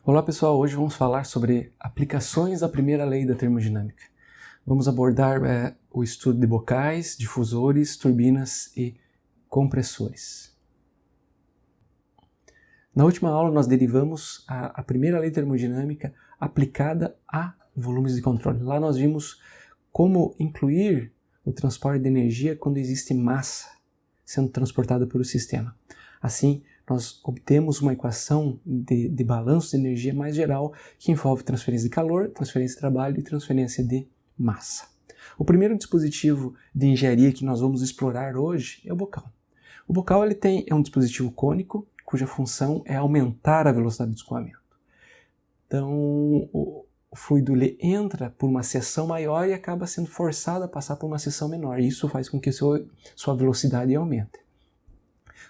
Olá pessoal, hoje vamos falar sobre aplicações da primeira lei da termodinâmica. Vamos abordar o estudo de bocais, difusores, turbinas e compressores. Na última aula nós derivamos a primeira lei termodinâmica aplicada a volumes de controle. Lá nós vimos como incluir o transporte de energia quando existe massa sendo transportada por o sistema. Assim, nós obtemos uma equação de balanço de energia mais geral que envolve transferência de calor, transferência de trabalho e transferência de massa. O primeiro dispositivo de engenharia que nós vamos explorar hoje é o bocal. O bocal é um dispositivo cônico cuja função é aumentar a velocidade de escoamento. Então, o fluido ele entra por uma seção maior e acaba sendo forçado a passar por uma seção menor. Isso faz com que sua velocidade aumente.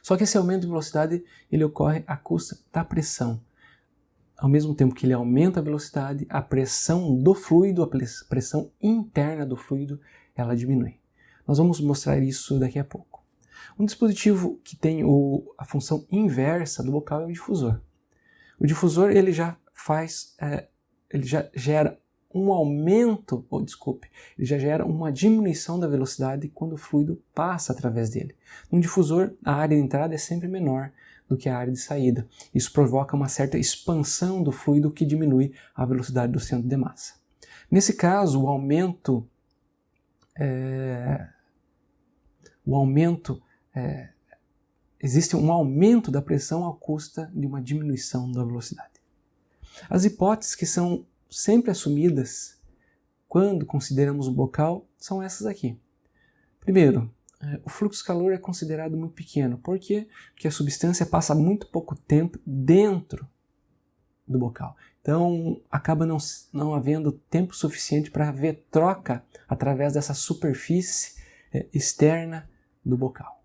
Só que esse aumento de velocidade ele ocorre à custa da pressão. Ao mesmo tempo que ele aumenta a velocidade, a pressão do fluido, a pressão interna do fluido, ela diminui. Nós vamos mostrar isso daqui a pouco. Um dispositivo que tem a função inversa do bocal é o difusor. O difusor ele já gera um aumento, ele já gera uma diminuição da velocidade quando o fluido passa através dele. No difusor, a área de entrada é sempre menor do que a área de saída. Isso provoca uma certa expansão do fluido que diminui a velocidade do centro de massa. Nesse caso, existe um aumento da pressão à custa de uma diminuição da velocidade. As hipóteses que são sempre assumidas quando consideramos o bocal são essas aqui. Primeiro, o fluxo de calor é considerado muito pequeno. Por quê? Porque a substância passa muito pouco tempo dentro do bocal. Então, acaba não havendo tempo suficiente para haver troca através dessa superfície externa do bocal.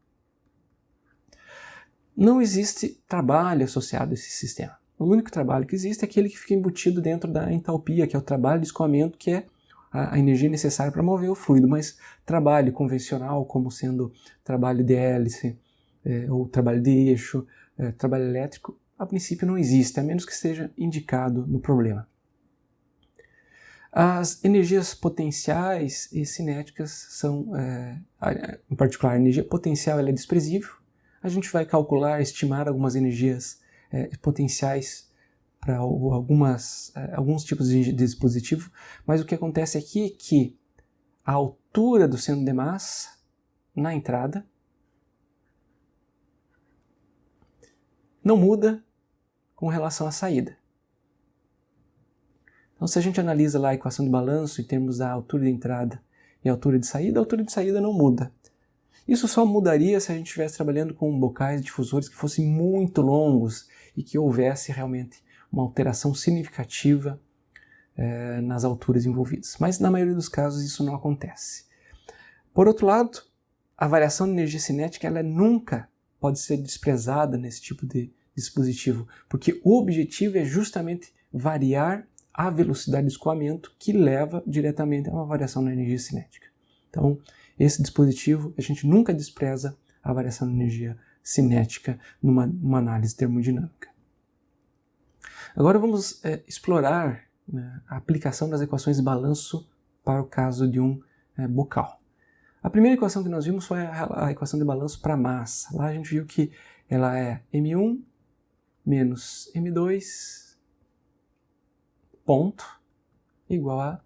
Não existe trabalho associado a esse sistema. O único trabalho que existe é aquele que fica embutido dentro da entalpia, que é o trabalho de escoamento, que é a energia necessária para mover o fluido. Mas trabalho convencional, como sendo trabalho de hélice, ou trabalho de eixo, trabalho elétrico, a princípio não existe, a menos que esteja indicado no problema. As energias potenciais e cinéticas são, em particular, a energia potencial ela é desprezível. A gente vai calcular, estimar algumas energias potenciais para alguns tipos de dispositivo, mas o que acontece aqui é que a altura do centro de massa na entrada não muda com relação à saída. Então, se a gente analisa lá a equação de balanço em termos da altura de entrada e a altura de saída não muda. Isso só mudaria se a gente estivesse trabalhando com bocais difusores que fossem muito longos e que houvesse realmente uma alteração significativa nas alturas envolvidas. Mas na maioria dos casos isso não acontece. Por outro lado, a variação de energia cinética ela nunca pode ser desprezada nesse tipo de dispositivo, porque o objetivo é justamente variar a velocidade de escoamento que leva diretamente a uma variação na energia cinética. Então, esse dispositivo, a gente nunca despreza a variação de energia cinética numa análise termodinâmica. Agora vamos explorar a aplicação das equações de balanço para o caso de um bocal. A primeira equação que nós vimos foi a equação de balanço para massa. Lá a gente viu que ela é M1 menos M2 ponto igual a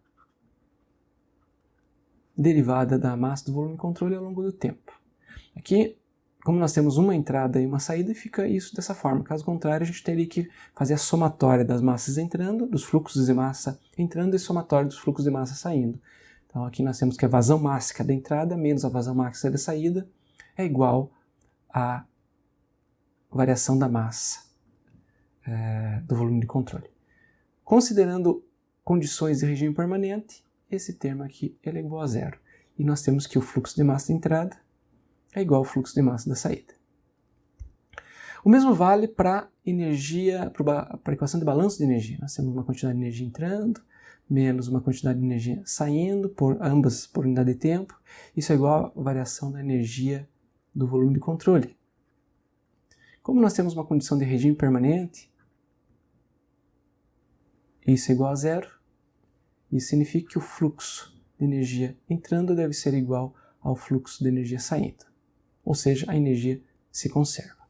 derivada da massa do volume de controle ao longo do tempo. Aqui, como nós temos uma entrada e uma saída, fica isso dessa forma. Caso contrário, a gente teria que fazer a somatória das massas entrando, dos fluxos de massa entrando e somatória dos fluxos de massa saindo. Então aqui nós temos que a vazão máxima da entrada menos a vazão máxima da saída é igual à variação da massa do volume de controle. Considerando condições de regime permanente, esse termo aqui ele é igual a zero. E nós temos que o fluxo de massa da entrada é igual ao fluxo de massa da saída. O mesmo vale para a equação de balanço de energia. Nós temos uma quantidade de energia entrando, menos uma quantidade de energia saindo, ambas por unidade de tempo. Isso é igual à variação da energia do volume de controle. Como nós temos uma condição de regime permanente, isso é igual a zero. Isso significa que o fluxo de energia entrando deve ser igual ao fluxo de energia saindo. Ou seja, a energia se conserva.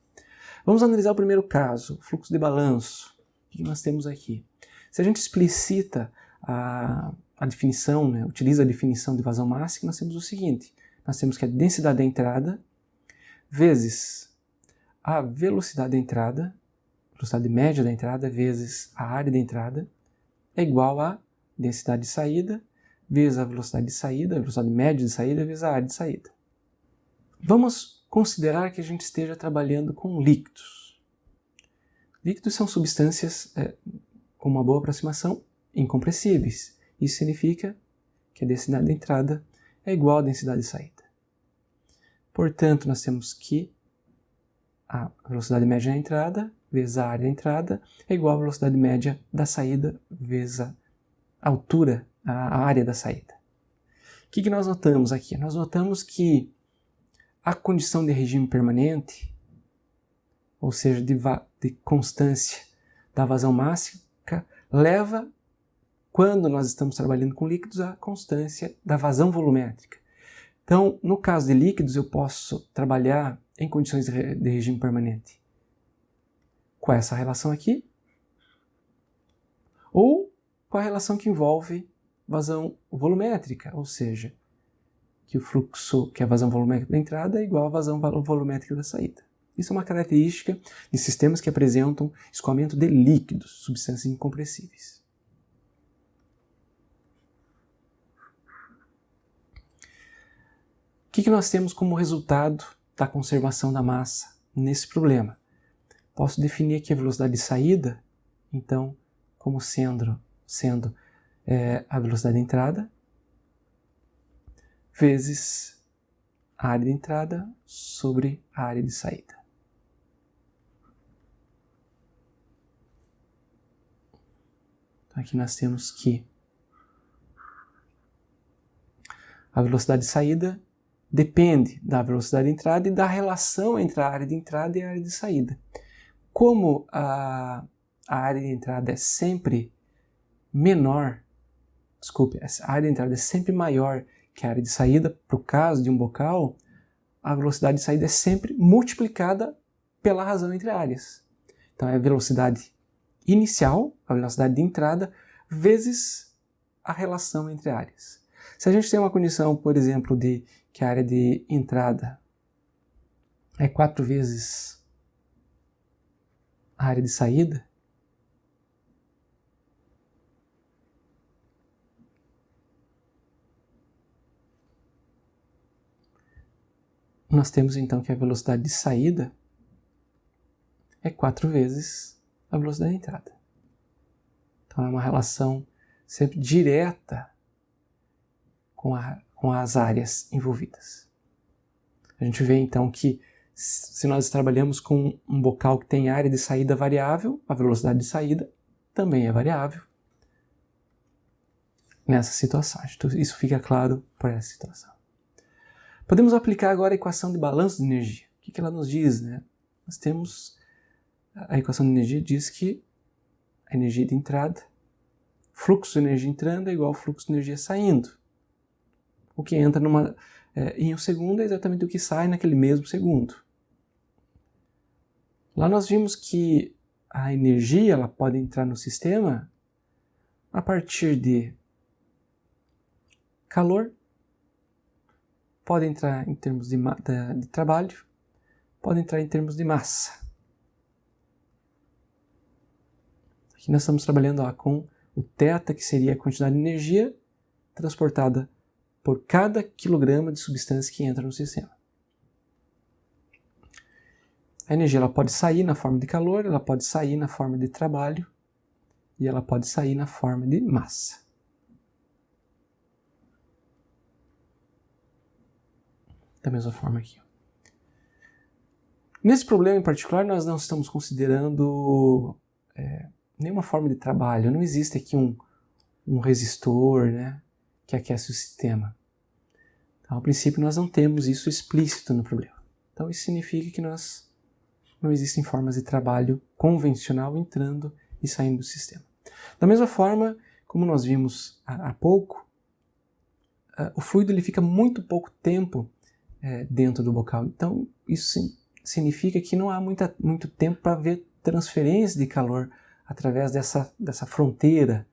Vamos analisar o primeiro caso, o fluxo de balanço. O que nós temos aqui? Se a gente explicita a definição, né, utiliza a definição de vazão máxima, nós temos o seguinte. Nós temos que a densidade da entrada vezes a velocidade da entrada, velocidade média da entrada, vezes a área da entrada, é igual a densidade de saída, vezes a velocidade de saída, a velocidade média de saída, vezes a área de saída. Vamos considerar que a gente esteja trabalhando com líquidos. Líquidos são substâncias, com uma boa aproximação, incompressíveis. Isso significa que a densidade de entrada é igual à densidade de saída. Portanto, nós temos que a velocidade média da entrada vezes a área da entrada é igual à velocidade média da saída vezes a altura, a área da saída. O que nós notamos aqui? Nós notamos que a condição de regime permanente, ou seja, de constância da vazão máxima, leva, quando nós estamos trabalhando com líquidos, a constância da vazão volumétrica. Então, no caso de líquidos, eu posso trabalhar em condições de regime permanente com essa relação aqui, ou com a relação que envolve vazão volumétrica, ou seja, que o fluxo, que a vazão volumétrica da entrada é igual à vazão volumétrica da saída. Isso é uma característica de sistemas que apresentam escoamento de líquidos, substâncias incompressíveis. O que nós temos como resultado da conservação da massa nesse problema? Posso definir aqui a velocidade de saída, então, como sendo a velocidade de entrada, vezes a área de entrada sobre a área de saída. Então aqui nós temos que a velocidade de saída depende da velocidade de entrada e da relação entre a área de entrada e a área de saída. Como a área de entrada é sempre a área de entrada é sempre maior que a área de saída, para o caso de um bocal, a velocidade de saída é sempre multiplicada pela razão entre áreas. Então é a velocidade inicial, a velocidade de entrada, vezes a relação entre áreas. Se a gente tem uma condição, por exemplo, de que a área de entrada é 4 vezes a área de saída, nós temos então que a velocidade de saída é 4 vezes a velocidade de entrada. Então é uma relação sempre direta com as áreas envolvidas. A gente vê então que se nós trabalhamos com um bocal que tem área de saída variável, a velocidade de saída também é variável nessa situação. Então, isso fica claro para essa situação. Podemos aplicar agora a equação de balanço de energia. O que ela nos diz, né? Nós temos a equação de energia diz que a energia de entrada, fluxo de energia entrando é igual ao fluxo de energia saindo. O que entra em um segundo é exatamente o que sai naquele mesmo segundo. Lá nós vimos que a energia ela pode entrar no sistema a partir de calor, pode entrar em termos de trabalho, pode entrar em termos de massa. Aqui nós estamos trabalhando com o θ, que seria a quantidade de energia transportada por cada quilograma de substância que entra no sistema. A energia ela pode sair na forma de calor, ela pode sair na forma de trabalho e ela pode sair na forma de massa. Da mesma forma aqui. Nesse problema em particular, nós não estamos considerando nenhuma forma de trabalho. Não existe aqui um resistor, né, que aquece o sistema. Então, a princípio, nós não temos isso explícito no problema. Então, isso significa que não existem formas de trabalho convencional entrando e saindo do sistema. Da mesma forma, como nós vimos há pouco, o fluido ele fica muito pouco tempo dentro do bocal. Então, isso significa que não há muito tempo para haver transferência de calor através dessa fronteira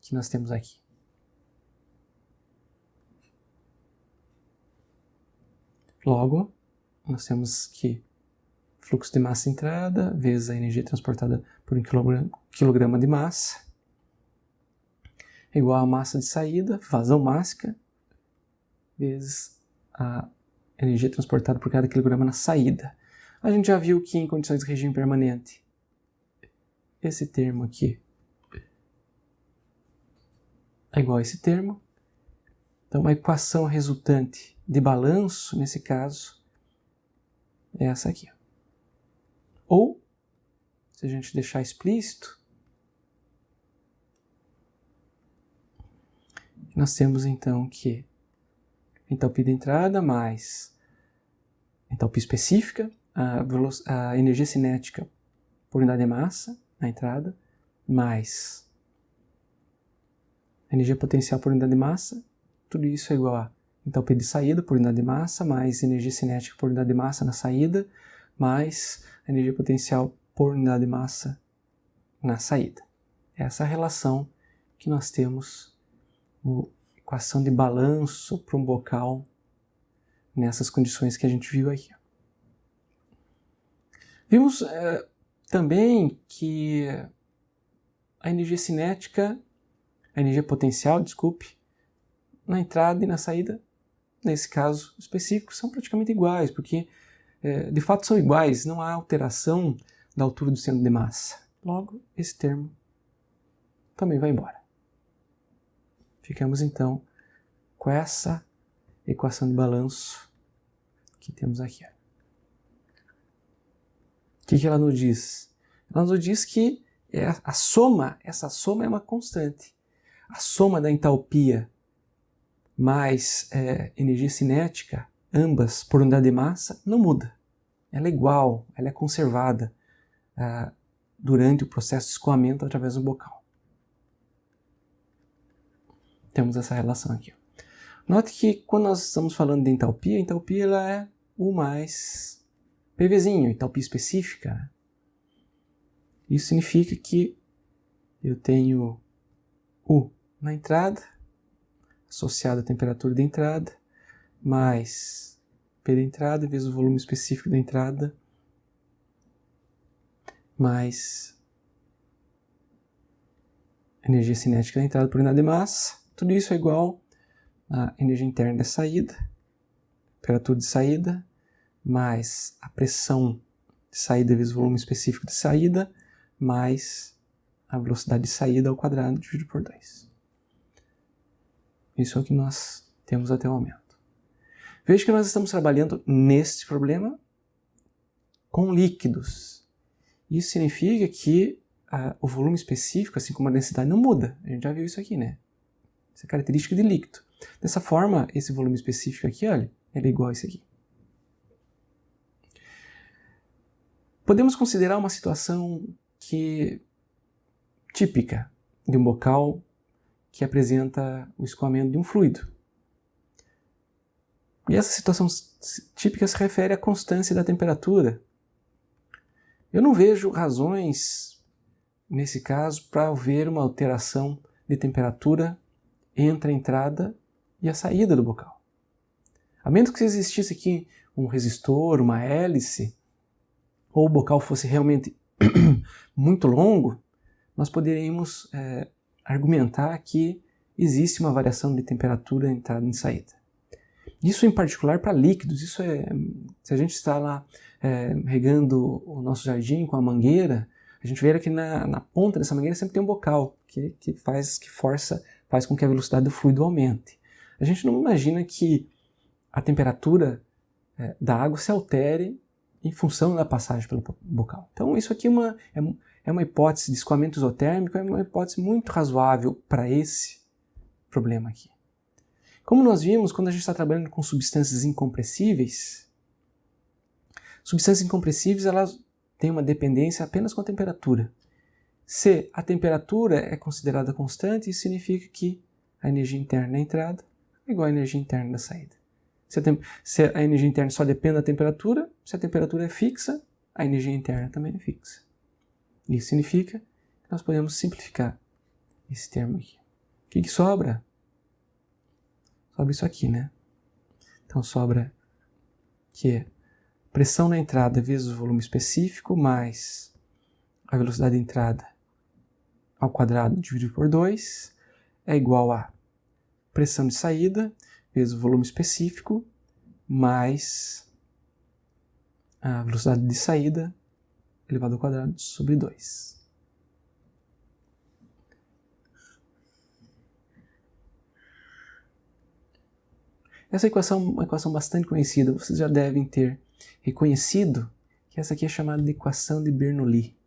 que nós temos aqui. Logo, nós temos que fluxo de massa entrada vezes a energia transportada por um quilograma de massa é igual a massa de saída, vazão mássica, vezes a energia transportada por cada quilograma na saída. A gente já viu que em condições de regime permanente, esse termo aqui é igual a esse termo. Então, a equação resultante de balanço, nesse caso, é essa aqui. Ou, se a gente deixar explícito, nós temos então que entalpia de entrada mais entalpia específica, a energia cinética por unidade de massa na entrada, mais energia potencial por unidade de massa, tudo isso é igual a entalpia de saída por unidade de massa, mais energia cinética por unidade de massa na saída, mais energia potencial por unidade de massa na saída. Essa é a relação que nós temos na equação de balanço para um bocal nessas condições que a gente viu aqui. Vimos também que a energia cinética, a energia potencial, na entrada e na saída, nesse caso específico, são praticamente iguais, porque de fato são iguais, não há alteração da altura do centro de massa. Logo, esse termo também vai embora. Ficamos então com essa equação de balanço que temos aqui. O que ela nos diz? Ela nos diz que essa soma é uma constante. A soma da entalpia mais energia cinética, ambas por unidade de massa, não muda. Ela é igual, ela é conservada durante o processo de escoamento através do bocal. Temos essa relação aqui. Note que quando nós estamos falando de entalpia, a entalpia ela é U mais PVzinho, entalpia específica. Isso significa que eu tenho U na entrada, associado à temperatura de entrada, mais P da entrada vezes o volume específico da entrada, mais energia cinética da entrada por unidade de massa. Tudo isso é igual a energia interna da saída, temperatura de saída, mais a pressão de saída vezes o volume específico de saída, mais a velocidade de saída ao quadrado dividido por 2. Isso é o que nós temos até o momento. Veja que nós estamos trabalhando neste problema com líquidos. Isso significa que o volume específico, assim como a densidade, não muda. A gente já viu isso aqui, né? Essa é a característica de líquido. Dessa forma, esse volume específico aqui, olha, ele é igual a esse aqui. Podemos considerar uma situação típica de um bocal que apresenta o escoamento de um fluido. E essa situação típica se refere à constância da temperatura. Eu não vejo razões, nesse caso, para haver uma alteração de temperatura entre a entrada e a saída do bocal. A menos que existisse aqui um resistor, uma hélice, ou o bocal fosse realmente muito longo, nós poderíamos argumentar que existe uma variação de temperatura entrada e saída. Isso em particular para líquidos, se a gente está lá regando o nosso jardim com a mangueira, a gente vê que na ponta dessa mangueira sempre tem um bocal que faz com que a velocidade do fluido aumente. A gente não imagina que a temperatura da água se altere em função da passagem pelo bocal. Então isso aqui é uma hipótese de escoamento isotérmico, é uma hipótese muito razoável para esse problema aqui. Como nós vimos, quando a gente está trabalhando com substâncias incompressíveis elas têm uma dependência apenas com a temperatura. Se a temperatura é considerada constante, isso significa que a energia interna da entrada é igual à energia interna da saída. Se a energia interna só depende da temperatura, se a temperatura é fixa, a energia interna também é fixa. Isso significa que nós podemos simplificar esse termo aqui. O que sobra? Sobra isso aqui, né? Então sobra que é pressão na entrada vezes o volume específico mais a velocidade de entrada ao quadrado dividido por 2 é igual a pressão de saída vezes o volume específico mais a velocidade de saída elevado ao quadrado sobre 2. Essa equação é uma equação bastante conhecida, vocês já devem ter reconhecido que essa aqui é chamada de equação de Bernoulli.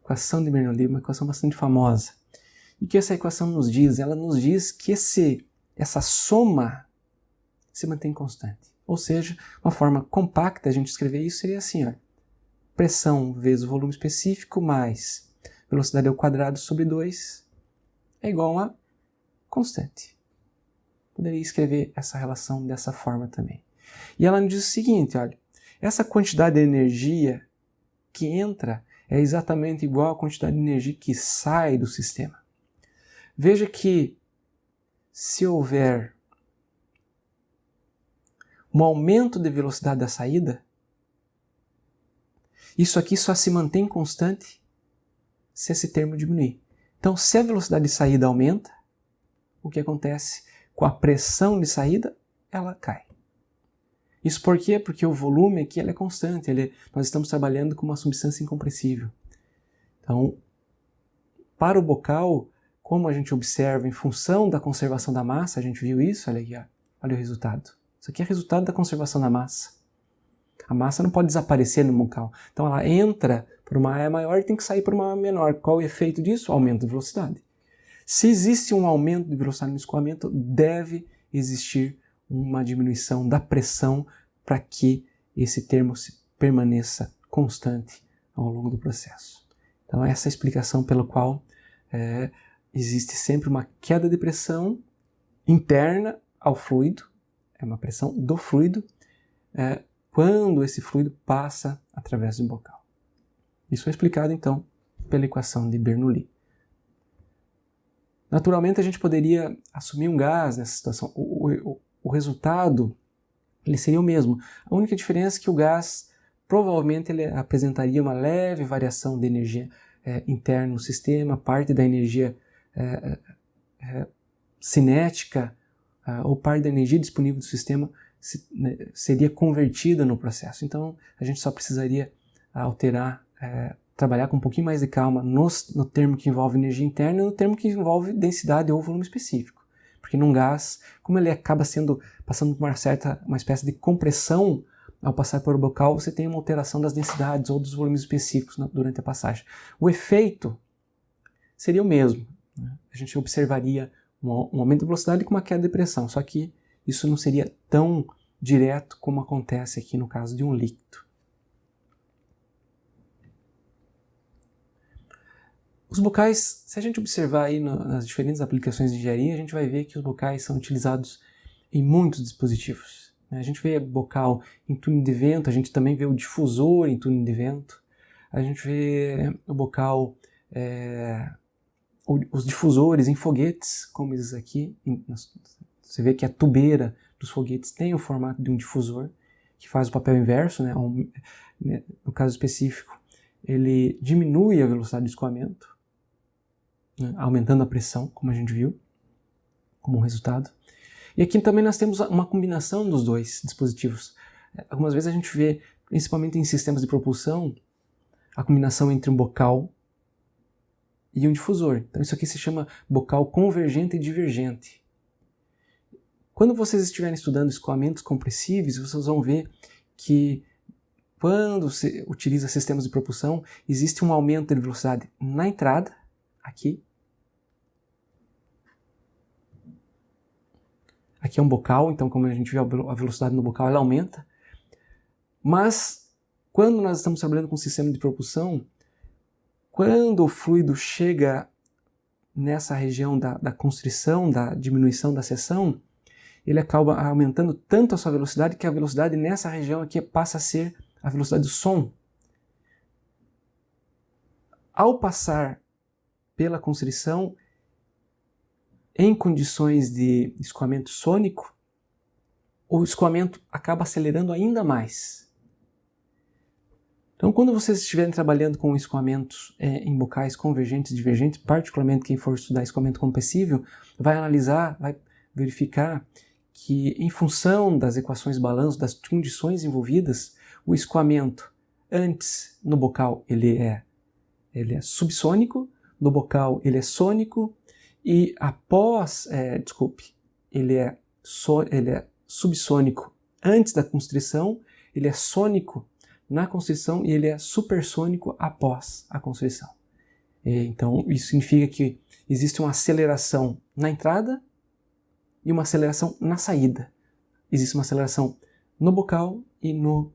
Equação de Bernoulli é uma equação bastante famosa. E o que essa equação nos diz? Ela nos diz que essa soma se mantém constante. Ou seja, uma forma compacta de a gente escrever isso seria assim, ó, pressão vezes o volume específico mais velocidade ao quadrado sobre 2 é igual a constante. Poderia escrever essa relação dessa forma também. E ela nos diz o seguinte, olha, essa quantidade de energia que entra é exatamente igual à quantidade de energia que sai do sistema. Veja que se houver um aumento de velocidade da saída, isso aqui só se mantém constante se esse termo diminuir. Então, se a velocidade de saída aumenta, o que acontece com a pressão de saída? Ela cai. Isso por quê? Porque o volume aqui é constante, nós estamos trabalhando com uma substância incompressível. Então, para o bocal, como a gente observa em função da conservação da massa, a gente viu isso, olha aqui, olha o resultado. Isso aqui é resultado da conservação da massa. A massa não pode desaparecer no bocal. Então ela entra por uma área maior e tem que sair por uma área menor. Qual o efeito disso? Aumento de velocidade. Se existe um aumento de velocidade no escoamento, deve existir uma diminuição da pressão para que esse termo permaneça constante ao longo do processo. Então essa é a explicação pela qual existe sempre uma queda de pressão interna ao fluido, é uma pressão do fluido, quando esse fluido passa através do bocal. Isso é explicado, então, pela equação de Bernoulli. Naturalmente, a gente poderia assumir um gás nessa situação. O resultado ele seria o mesmo. A única diferença é que o gás, provavelmente, ele apresentaria uma leve variação de energia interna no sistema, parte da energia cinética ou parte da energia disponível do sistema seria convertida no processo. Então, a gente só precisaria alterar, trabalhar com um pouquinho mais de calma no termo que envolve energia interna e no termo que envolve densidade ou volume específico. Porque num gás, como ele acaba passando por uma espécie de compressão ao passar por o bocal, você tem uma alteração das densidades ou dos volumes específicos durante a passagem. O efeito seria o mesmo, né? A gente observaria um aumento de velocidade com uma queda de pressão, só que isso não seria tão direto como acontece aqui no caso de um líquido. Os bocais, se a gente observar aí nas diferentes aplicações de engenharia, a gente vai ver que os bocais são utilizados em muitos dispositivos. A gente vê bocal em túnel de vento, a gente também vê o difusor em túnel de vento, a gente vê o bocal, os difusores em foguetes, como esses aqui. Você vê que a tubeira dos foguetes tem o formato de um difusor, que faz o papel inverso, né? No caso específico, ele diminui a velocidade de escoamento, né? Aumentando a pressão, como a gente viu, como resultado. E aqui também nós temos uma combinação dos dois dispositivos. Algumas vezes a gente vê, principalmente em sistemas de propulsão, a combinação entre um bocal e um difusor. Então isso aqui se chama bocal convergente e divergente. Quando vocês estiverem estudando escoamentos compressíveis, vocês vão ver que quando se utiliza sistemas de propulsão, existe um aumento de velocidade na entrada, aqui, aqui é um bocal, então como a gente viu a velocidade no bocal, ela aumenta. Mas quando nós estamos trabalhando com um sistema de propulsão, quando o fluido chega nessa região da constrição, da diminuição da seção, ele acaba aumentando tanto a sua velocidade que a velocidade nessa região aqui passa a ser a velocidade do som. Ao passar pela constrição, em condições de escoamento sônico, o escoamento acaba acelerando ainda mais. Então, quando vocês estiverem trabalhando com escoamentos em bocais convergentes e divergentes, particularmente quem for estudar escoamento compressível, vai analisar, vai verificar que, em função das equações de balanço, das condições envolvidas, o escoamento antes no bocal ele é subsônico, no bocal ele é sônico, e após, ele é subsônico antes da constrição, ele é sônico na constrição e ele é supersônico após a constrição. Então, isso significa que existe uma aceleração na entrada e uma aceleração na saída. Existe uma aceleração no bocal e no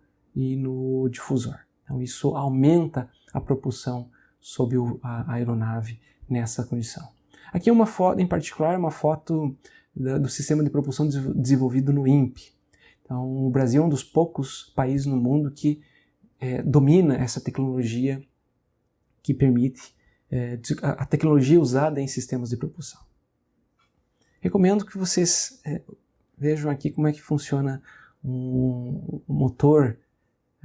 difusor. Então, isso aumenta a propulsão sob a aeronave nessa condição. Aqui é uma foto, em particular, uma foto do sistema de propulsão desenvolvido no INPE. Então, o Brasil é um dos poucos países no mundo que domina essa tecnologia que permite a tecnologia usada em sistemas de propulsão. Recomendo que vocês vejam aqui como é que funciona o motor,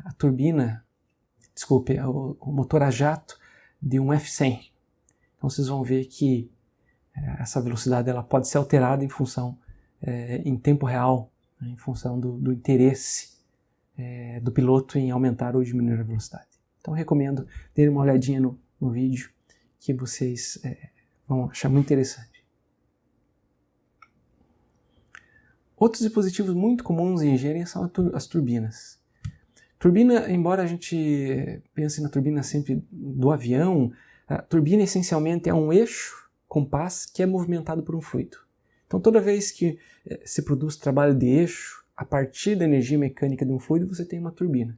a turbina, o motor a jato de um F-100. Então vocês vão ver que essa velocidade ela pode ser alterada em função, em tempo real, né, em função do interesse do piloto em aumentar ou diminuir a velocidade. Então recomendo terem uma olhadinha no vídeo que vocês vão achar muito interessante. Outros dispositivos muito comuns em engenharia são as turbinas. Turbina, embora a gente pense na turbina sempre do avião, a turbina essencialmente é um eixo compás que é movimentado por um fluido. Então toda vez que se produz trabalho de eixo, a partir da energia mecânica de um fluido, você tem uma turbina.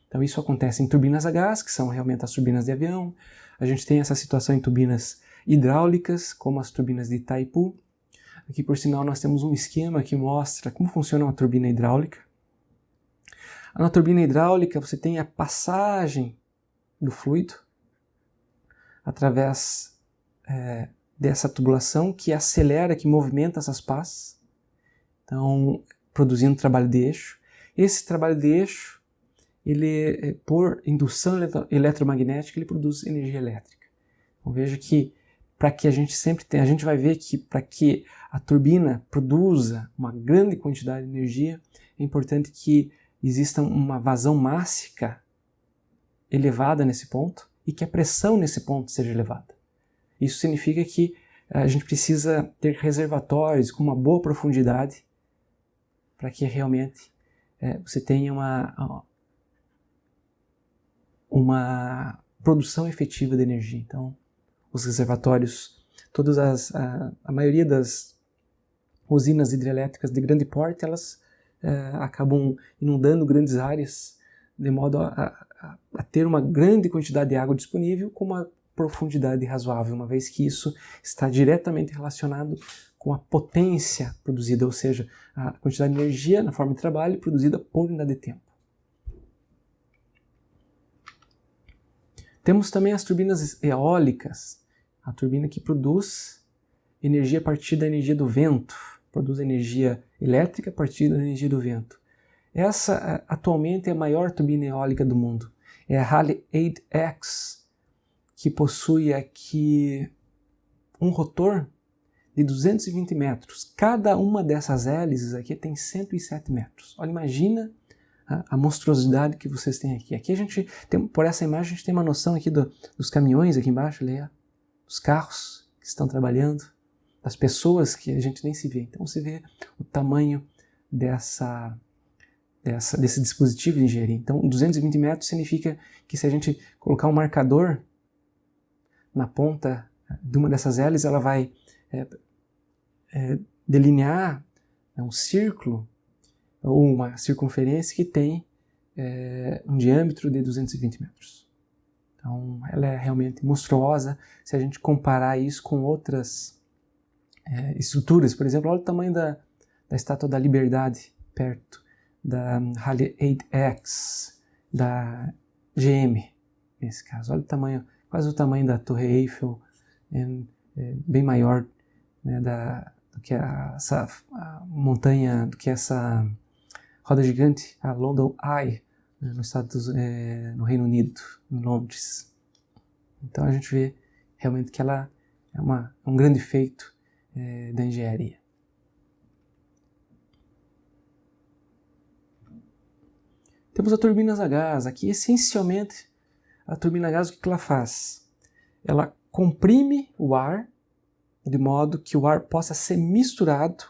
Então isso acontece em turbinas a gás, que são realmente as turbinas de avião. A gente tem essa situação em turbinas hidráulicas, como as turbinas de Itaipu. Aqui, por sinal, nós temos um esquema que mostra como funciona uma turbina hidráulica. Na turbina hidráulica, você tem a passagem do fluido através dessa tubulação que acelera, que movimenta essas pás, então produzindo trabalho de eixo. Esse trabalho de eixo, ele, por indução eletromagnética, ele produz energia elétrica. Então veja que para que a gente sempre tenha, a gente vai ver que para que a turbina produza uma grande quantidade de energia, é importante que exista uma vazão mássica elevada nesse ponto e que a pressão nesse ponto seja elevada. Isso significa que a gente precisa ter reservatórios com uma boa profundidade para que realmente você tenha uma produção efetiva de energia. Então, os reservatórios, a maioria das usinas hidrelétricas de grande porte, elas acabam inundando grandes áreas de modo a ter uma grande quantidade de água disponível com uma profundidade razoável, uma vez que isso está diretamente relacionado com a potência produzida, ou seja, a quantidade de energia na forma de trabalho produzida por unidade de tempo. Temos também as turbinas eólicas, a turbina que produz energia a partir da energia do vento, produz energia elétrica a partir da energia do vento. Essa atualmente é a maior turbina eólica do mundo. É a Halley 8X, que possui aqui um rotor de 220 metros. Cada uma dessas hélices aqui tem 107 metros. Olha, imagina a monstruosidade que vocês têm aqui. Aqui a gente tem, por essa imagem, a gente tem uma noção aqui dos caminhões aqui embaixo, ali, dos carros que estão trabalhando, das pessoas que a gente nem se vê. Então você vê o tamanho desse dispositivo de engenharia. Então 220 metros significa que se a gente colocar um marcador na ponta de uma dessas hélices, ela vai delinear é um círculo ou uma circunferência que tem um diâmetro de 220 metros. Então, ela é realmente monstruosa se a gente comparar isso com outras estruturas. Por exemplo, olha o tamanho da Estátua da Liberdade, perto da Halley 8X, da GM, nesse caso. Olha o tamanho, quase o tamanho da Torre Eiffel, bem maior, né, do que essa montanha, do que essa roda gigante, a London Eye, né, no Reino Unido, em Londres. Então a gente vê realmente que ela é um grande feito da engenharia. Temos a turbina a gás. Aqui, essencialmente, a turbina a gás, o que ela faz? Ela comprime o ar de modo que o ar possa ser misturado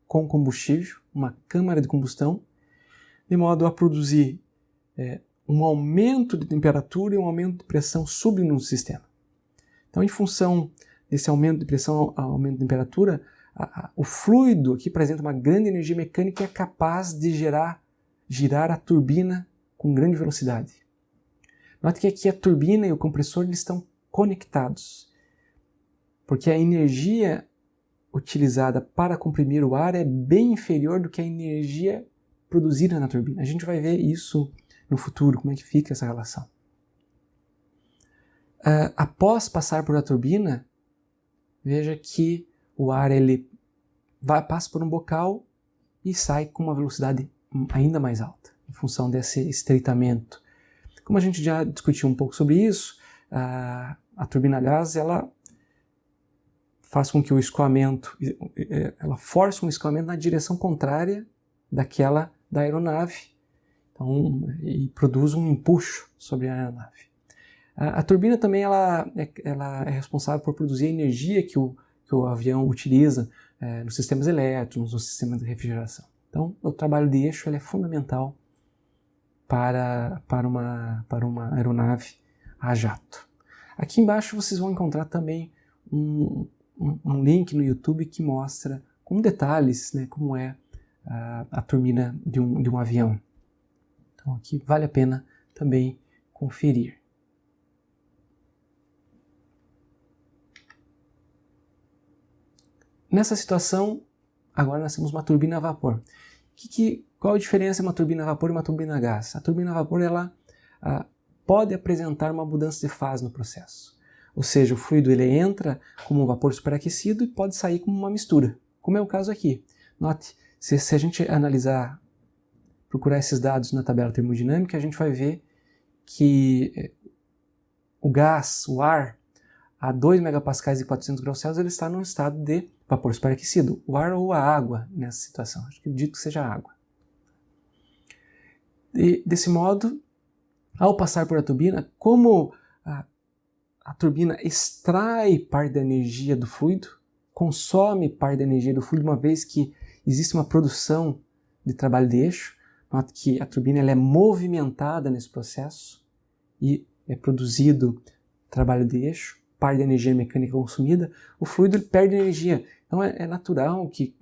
com combustível, uma câmara de combustão, de modo a produzir um aumento de temperatura e um aumento de pressão súbito no sistema. Então, em função desse aumento de pressão, aumento de temperatura, o fluido aqui apresenta uma grande energia mecânica e é capaz de girar a turbina com grande velocidade. Note que aqui a turbina e o compressor eles estão conectados, porque a energia utilizada para comprimir o ar é bem inferior do que a energia produzida na turbina. A gente vai ver isso no futuro, como é que fica essa relação. Após passar por a turbina, veja que o ar passa por um bocal e sai com uma velocidade ainda mais alta, em função desse estreitamento. Como a gente já discutiu um pouco sobre isso, a turbina a gás ela faz com que o escoamento, ela força um escoamento na direção contrária daquela da aeronave, então, e produz um empuxo sobre a aeronave. A turbina também ela é responsável por produzir a energia que o avião utiliza nos sistemas elétricos, no sistema de refrigeração. Então, o trabalho de eixo ele é fundamental para uma aeronave a jato. Aqui embaixo vocês vão encontrar também um link no YouTube que mostra com detalhes, né, como é a turbina de um avião. Então aqui vale a pena também conferir. Nessa situação, agora nós temos uma turbina a vapor. Qual a diferença entre uma turbina a vapor e uma turbina a gás? A turbina a vapor ela pode apresentar uma mudança de fase no processo. Ou seja, o fluido ele entra como um vapor superaquecido e pode sair como uma mistura, como é o caso aqui. Note, se a gente procurar esses dados na tabela termodinâmica, a gente vai ver que o gás, o ar, a 2 megapascais e 400 graus Celsius, ele está num estado de vapor superaquecido. O ar ou a água nessa situação, acho que acredito que seja a água. E, desse modo, ao passar por a turbina, como a turbina extrai parte da energia do fluido, consome parte da energia do fluido, uma vez que existe uma produção de trabalho de eixo. Note que a turbina ela é movimentada nesse processo e é produzido trabalho de eixo, parte da energia mecânica consumida, o fluido ele perde energia. Então é natural que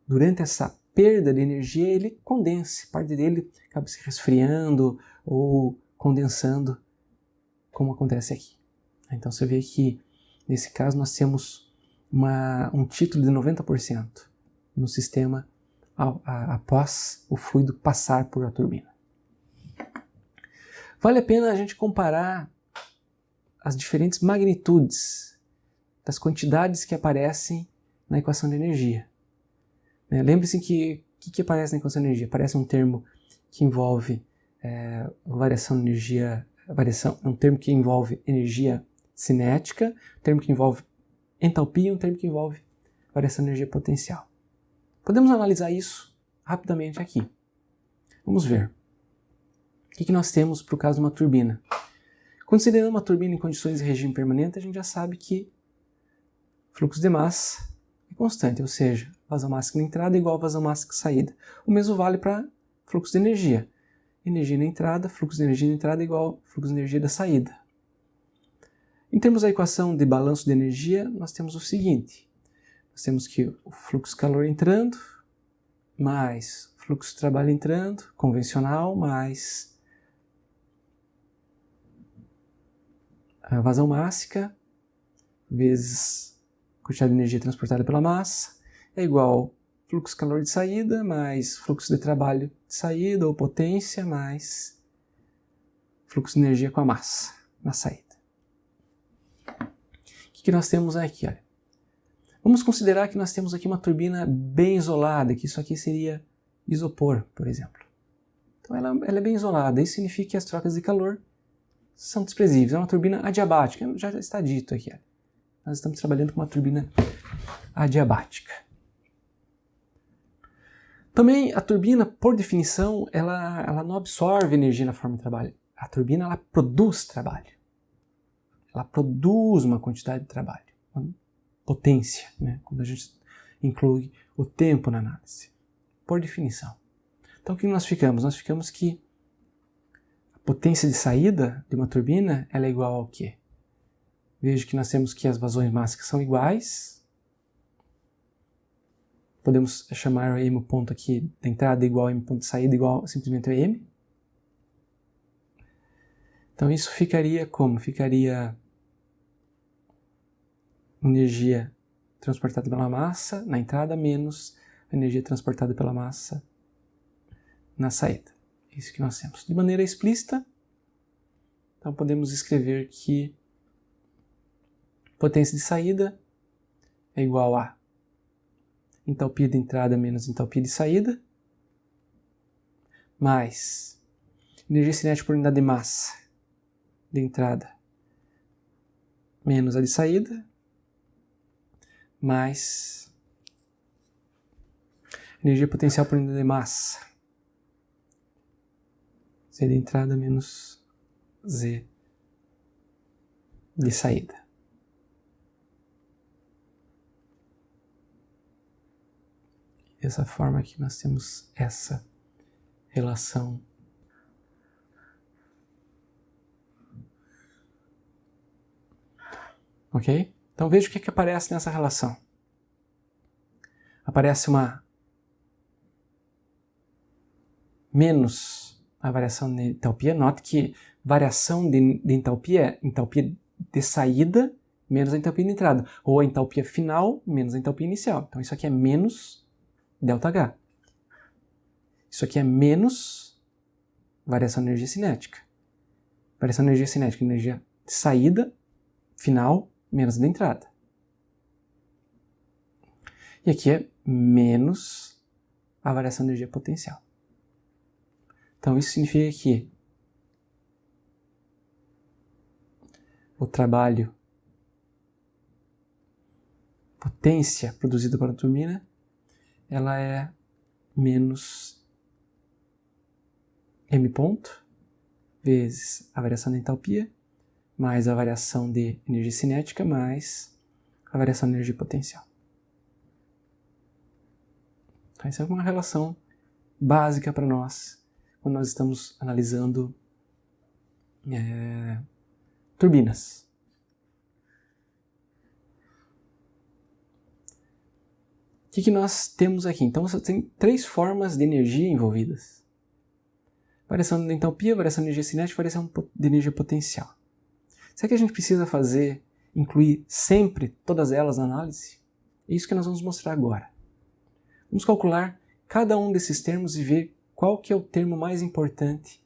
durante essa perda de energia ele condense, parte dele acaba se resfriando ou condensando, como acontece aqui. Então você vê que nesse caso nós temos um título de 90% no sistema após o fluido passar por a turbina. Vale a pena a gente comparar as diferentes magnitudes das quantidades que aparecem na equação de energia. Lembre-se que o que aparece na equação de energia? Aparece um termo que envolve variação de energia, um termo que envolve energia cinética, um termo que envolve entalpia e um termo que envolve variação de energia potencial. Podemos analisar isso rapidamente aqui. Vamos ver. O que nós temos para o caso de uma turbina? Considerando uma turbina em condições de regime permanente, a gente já sabe que fluxo de massa é constante, ou seja, vazão máximo na entrada é igual a vazão máximo na saída. O mesmo vale para fluxo de energia. Energia na entrada, fluxo de energia na entrada é igual a fluxo de energia da saída. Em termos da equação de balanço de energia, nós temos o seguinte. Nós temos que o fluxo de calor entrando mais fluxo de trabalho entrando, convencional, mais a vazão mássica, vezes quantidade de energia transportada pela massa, é igual fluxo de calor de saída, mais fluxo de trabalho de saída, ou potência, mais fluxo de energia com a massa na saída. O que nós temos aqui? Olha. Vamos considerar que nós temos aqui uma turbina bem isolada, que isso aqui seria isopor, por exemplo. Então ela é bem isolada, isso significa que as trocas de calor são desprezíveis. É uma turbina adiabática, já está dito aqui. Olha. Nós estamos trabalhando com uma turbina adiabática. Também a turbina, por definição, ela não absorve energia na forma de trabalho. A turbina ela produz trabalho. Ela produz uma quantidade de trabalho. Uma potência, né? Quando a gente inclui o tempo na análise. Por definição. Então o que nós ficamos? Nós ficamos que a potência de saída de uma turbina ela é igual ao quê? Veja que nós temos que as vazões mássicas são iguais. Podemos chamar o M ponto aqui da entrada igual a M ponto de saída igual simplesmente a M. Então isso ficaria como? Ficaria energia transportada pela massa na entrada menos a energia transportada pela massa na saída. É isso que nós temos. De maneira explícita, então podemos escrever que potência de saída é igual a entalpia de entrada menos entalpia de saída, mais energia cinética por unidade de massa de entrada menos a de saída, mais energia potencial por unidade de massa, Z de entrada menos Z de saída. Dessa forma aqui nós temos essa relação. Ok? Então veja o que aparece nessa relação. Aparece uma menos a variação de entalpia. Note que variação de entalpia é entalpia de saída menos a entalpia de entrada. Ou a entalpia final menos a entalpia inicial. Então isso aqui é menos ΔH. Isso aqui é menos variação de energia cinética. Variação de energia cinética, energia de saída final menos da entrada. E aqui é menos a variação de energia potencial. Então isso significa que o trabalho, potência produzida pela turbina, ela é menos M ponto vezes a variação da entalpia mais a variação de energia cinética mais a variação de energia potencial. Então, essa é uma relação básica para nós quando nós estamos analisando turbinas. O que nós temos aqui? Então, você tem 3 formas de energia envolvidas. Variação de entalpia, variação de energia cinética, variação de energia potencial. Será que a gente precisa incluir sempre todas elas na análise? É isso que nós vamos mostrar agora. Vamos calcular cada um desses termos e ver qual que é o termo mais importante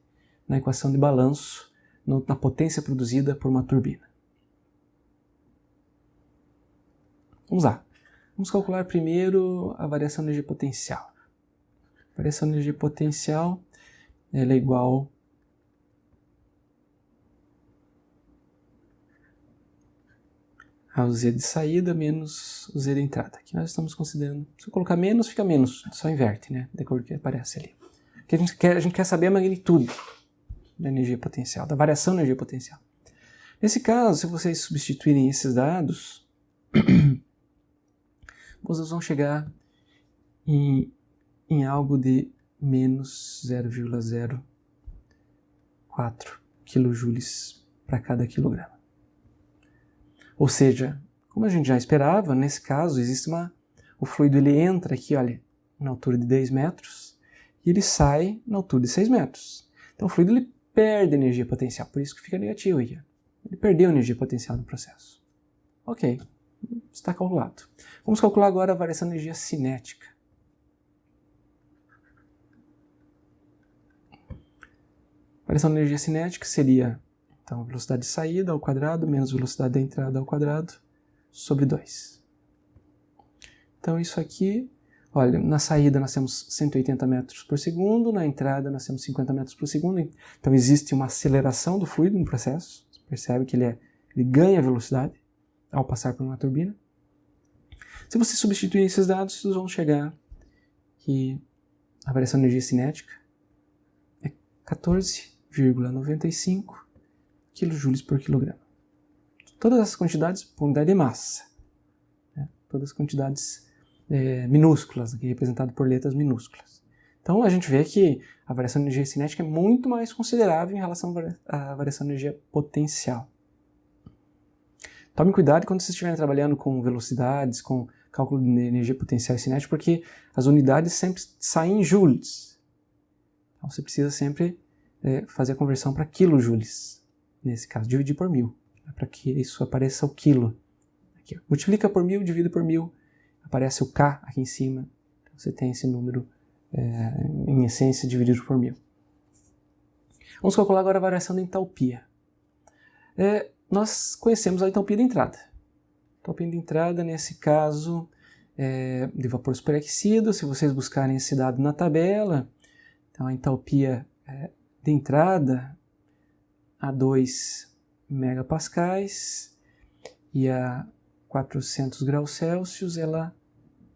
na equação de balanço, na potência produzida por uma turbina. Vamos lá. Vamos calcular primeiro a variação de energia potencial. A variação de energia potencial ela é igual ao Z de saída menos o Z de entrada. Aqui nós estamos considerando, se eu colocar menos, fica menos, só inverte, né? De acordo com o que aparece ali. Porque a gente quer saber a magnitude da energia potencial, da variação da energia potencial. Nesse caso, se vocês substituírem esses dados, vocês vão chegar em algo de menos 0,04 kJ para cada quilograma. Ou seja, como a gente já esperava, nesse caso existe o fluido ele entra aqui, olha, na altura de 10 metros e ele sai na altura de 6 metros. Então o fluido ele perde energia potencial, por isso que fica negativo aqui. Ele perdeu energia potencial no processo. Ok, está calculado. Vamos calcular agora a variação de energia cinética. A variação de energia cinética seria, então, velocidade de saída ao quadrado menos velocidade da entrada ao quadrado sobre 2. Então isso aqui, olha, na saída nós temos 180 metros por segundo, na entrada nós temos 50 metros por segundo. Então existe uma aceleração do fluido no processo. Você percebe que ele ganha velocidade ao passar por uma turbina. Se você substituir esses dados, vocês vão chegar que a variação de energia cinética é 14,95 kJ por quilograma. Todas essas quantidades por unidade de massa. Né? Todas as quantidades minúsculas, aqui representadas por letras minúsculas. Então a gente vê que a variação de energia cinética é muito mais considerável em relação à variação de energia potencial. Tome cuidado quando vocês estiverem trabalhando com velocidades, com cálculo de energia potencial e cinética, porque as unidades sempre saem em joules. Então você precisa sempre fazer a conversão para quilojoules. Nesse caso, dividir por 1000, para que isso apareça o quilo. Aqui, multiplica por 1000, divide por 1000, aparece o K aqui em cima. Então você tem esse número, em essência, dividido por 1000. Vamos calcular agora a variação da entalpia. Nós conhecemos a entalpia de entrada. A entalpia de entrada, nesse caso, de vapor superaquecido. Se vocês buscarem esse dado na tabela, então a entalpia de entrada a 2 megapascais e a 400 graus Celsius, ela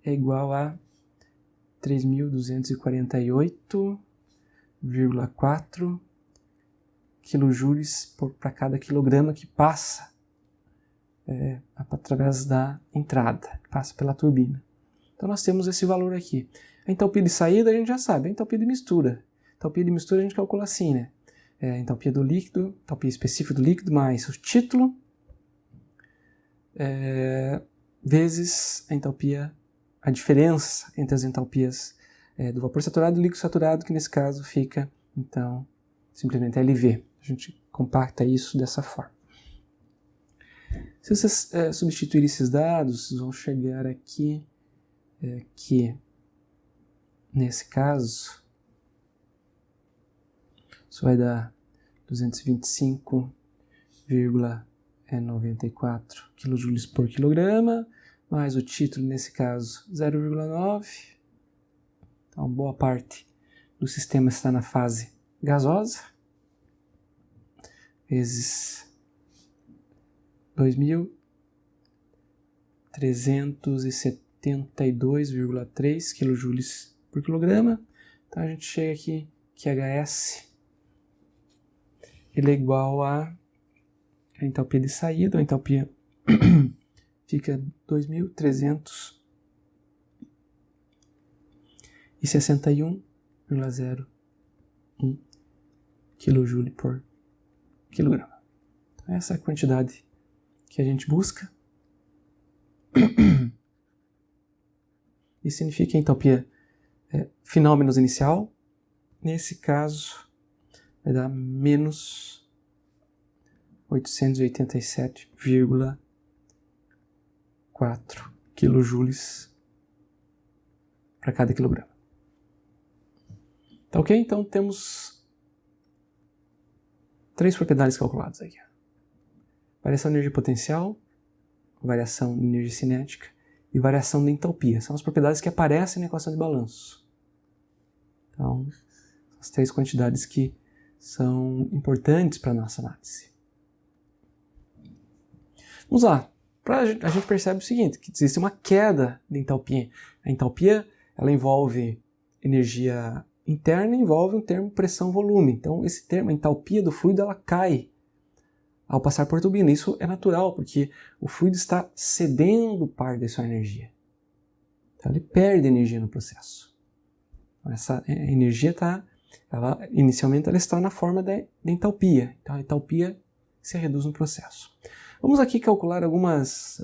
é igual a 3.248,4 quilojoules para cada quilograma que passa através da entrada, que passa pela turbina. Então nós temos esse valor aqui. A entalpia de saída a gente já sabe, a entalpia de mistura. A entalpia de mistura a gente calcula assim, né? A entalpia do líquido, entalpia específica do líquido, mais o título, vezes a entalpia, a diferença entre as entalpias do vapor saturado e do líquido saturado, que nesse caso fica, então, simplesmente LV. A gente compacta isso dessa forma. Se vocês substituírem esses dados, vocês vão chegar aqui que, nesse caso, isso vai dar 225,94 kJ por quilograma, mais o título, nesse caso, 0,9. Então, boa parte do sistema está na fase gasosa, vezes 2.372,3 kJ por quilograma. Então a gente chega aqui que HS ele é igual a entalpia de saída, a entalpia fica 2.361,01 kJ por quilograma. Então, essa é a quantidade que a gente busca. Isso significa a entalpia final menos inicial. Nesse caso, vai dar menos 887,4 quilojoules para cada quilograma. Tá ok? Então temos 3 propriedades calculadas aqui. Variação de energia potencial, variação de energia cinética e variação de entalpia. São as propriedades que aparecem na equação de balanço. Então, as 3 quantidades que são importantes para a nossa análise. Vamos lá. A gente percebe o seguinte, que existe uma queda de entalpia. A entalpia ela envolve energia interna, envolve um termo pressão-volume. Então, esse termo, a entalpia do fluido, ela cai ao passar por turbina. Isso é natural, porque o fluido está cedendo parte da sua energia. Então, ele perde energia no processo. Essa energia inicialmente ela está na forma da entalpia. Então a entalpia se reduz no processo. Vamos aqui calcular algumas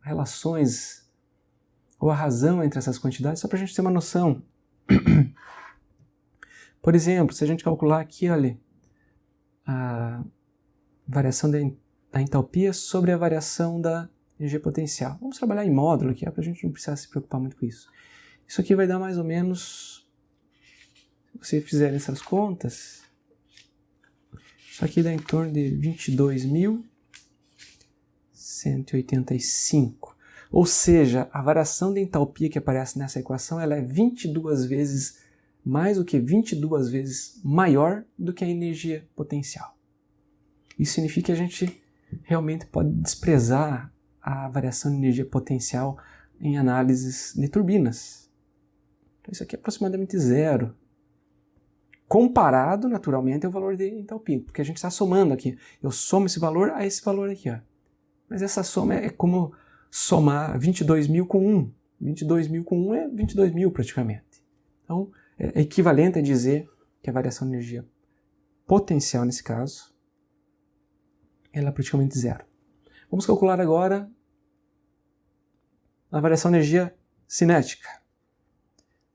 relações ou a razão entre essas quantidades, só para a gente ter uma noção. Por exemplo, se a gente calcular aqui, olha, a variação da entalpia sobre a variação da energia potencial. Vamos trabalhar em módulo aqui, para a gente não precisar se preocupar muito com isso. Isso aqui vai dar mais ou menos, se você fizer essas contas, isso aqui dá em torno de 22.185. Ou seja, a variação de entalpia que aparece nessa equação ela é 22 vezes mais do que 22 vezes maior do que a energia potencial. Isso significa que a gente realmente pode desprezar a variação de energia potencial em análises de turbinas. Então isso aqui é aproximadamente zero. Comparado, naturalmente, ao valor de entalpia, porque a gente está somando aqui. Eu somo esse valor a esse valor aqui. Ó. Mas essa soma é como somar 22.000 com 1. 22.000 com 1 é 22.000 praticamente. Então, é equivalente a dizer que a variação de energia potencial, nesse caso, ela é praticamente zero. Vamos calcular agora a variação de energia cinética.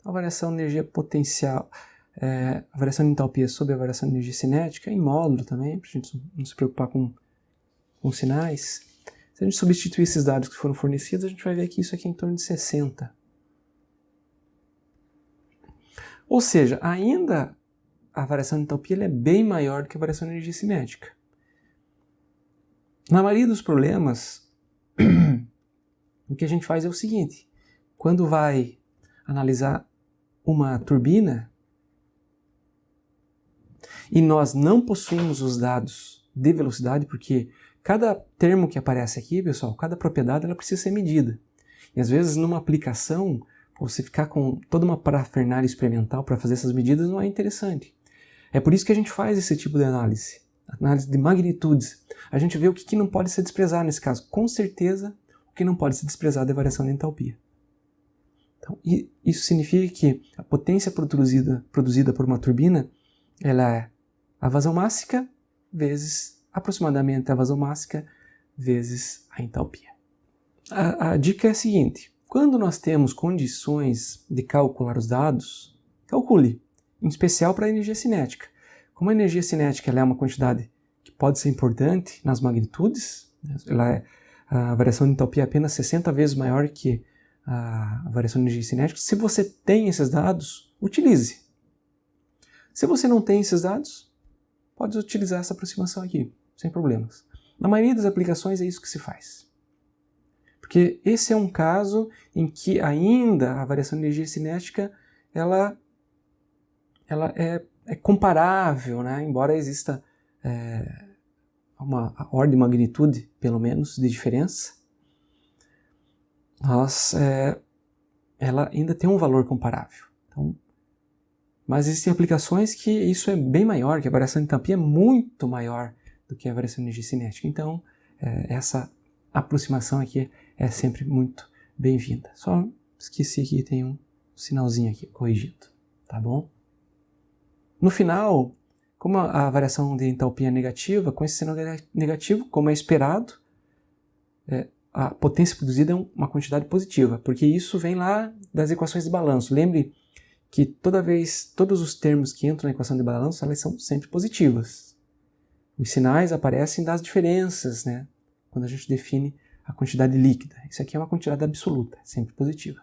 A variação de energia potencial, a variação de entalpia sobre a variação de energia cinética, em módulo também, para a gente não se preocupar com sinais. Se a gente substituir esses dados que foram fornecidos, a gente vai ver que isso aqui é em torno de 60. Ou seja, ainda a variação de entalpia é bem maior do que a variação de energia cinética. Na maioria dos problemas, o que a gente faz é o seguinte: quando vai analisar uma turbina e nós não possuímos os dados de velocidade, porque cada termo que aparece aqui, pessoal, cada propriedade ela precisa ser medida. E às vezes numa aplicação, você ficar com toda uma parafernália experimental para fazer essas medidas não é interessante. É por isso que a gente faz esse tipo de análise de magnitudes. A gente vê o que não pode ser desprezado nesse caso. Com certeza, o que não pode ser desprezado é a variação de entalpia. Então, isso significa que a potência produzida por uma turbina ela é a vazão mássica vezes aproximadamente a vazão mássica vezes a entalpia. A dica é a seguinte: quando nós temos condições de calcular os dados, calcule, em especial para a energia cinética. Como a energia cinética ela é uma quantidade que pode ser importante nas magnitudes, a variação de entalpia é apenas 60 vezes maior que a variação de energia cinética. Se você tem esses dados, utilize. Se você não tem esses dados, pode utilizar essa aproximação aqui, sem problemas. Na maioria das aplicações é isso que se faz. Porque esse é um caso em que ainda a variação de energia cinética ela é comparável, né? Embora exista uma ordem de magnitude, pelo menos, de diferença, ela ainda tem um valor comparável. Então, mas existem aplicações que isso é bem maior, que a variação de entalpia é muito maior do que a variação de energia cinética. Então, essa aproximação aqui é sempre muito bem-vinda. Só esqueci que tem um sinalzinho aqui corrigido, tá bom? No final, como a variação de entalpia é negativa, com esse sinal negativo, como é esperado, a potência produzida é uma quantidade positiva, porque isso vem lá das equações de balanço. Lembre que todos os termos que entram na equação de balanço, elas são sempre positivas. Os sinais aparecem das diferenças, né? Quando a gente define a quantidade líquida. Isso aqui é uma quantidade absoluta, sempre positiva.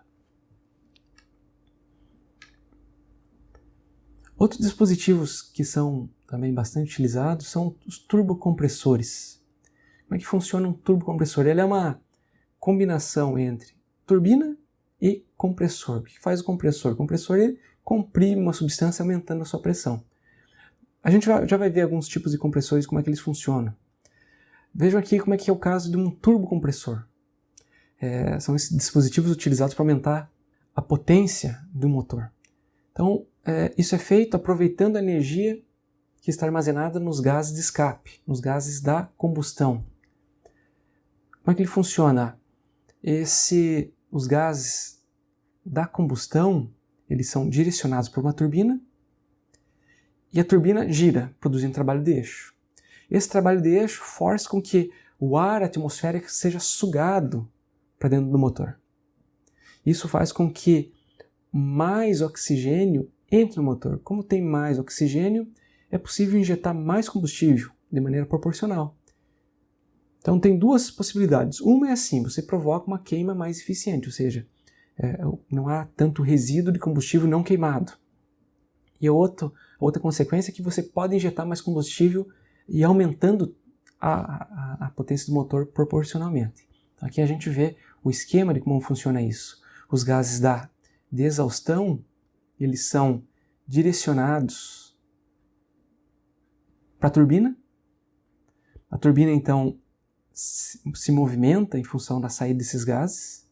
Outros dispositivos que são também bastante utilizados são os turbocompressores. Como é que funciona um turbocompressor? Ele é uma combinação entre turbina e compressor. O que faz o compressor? O compressor ele comprime uma substância aumentando a sua pressão. A gente já vai ver alguns tipos de compressores, como é que eles funcionam. Vejam aqui como é que é o caso de um turbocompressor. São esses dispositivos utilizados para aumentar a potência do motor. Então, isso é feito aproveitando a energia que está armazenada nos gases de escape, nos gases da combustão. Como é que ele funciona? Os gases da combustão, eles são direcionados por uma turbina e a turbina gira, produzindo trabalho de eixo. Esse trabalho de eixo força com que o ar atmosférico seja sugado para dentro do motor. Isso faz com que mais oxigênio entre no motor. Como tem mais oxigênio, é possível injetar mais combustível de maneira proporcional. Então tem duas possibilidades. Uma é assim, você provoca uma queima mais eficiente, ou seja, não há tanto resíduo de combustível não queimado. E a outra consequência é que você pode injetar mais combustível e aumentando a potência do motor proporcionalmente. Então, aqui a gente vê o esquema de como funciona isso. Os gases de exaustão, eles são direcionados para a turbina. A turbina, então, se movimenta em função da saída desses gases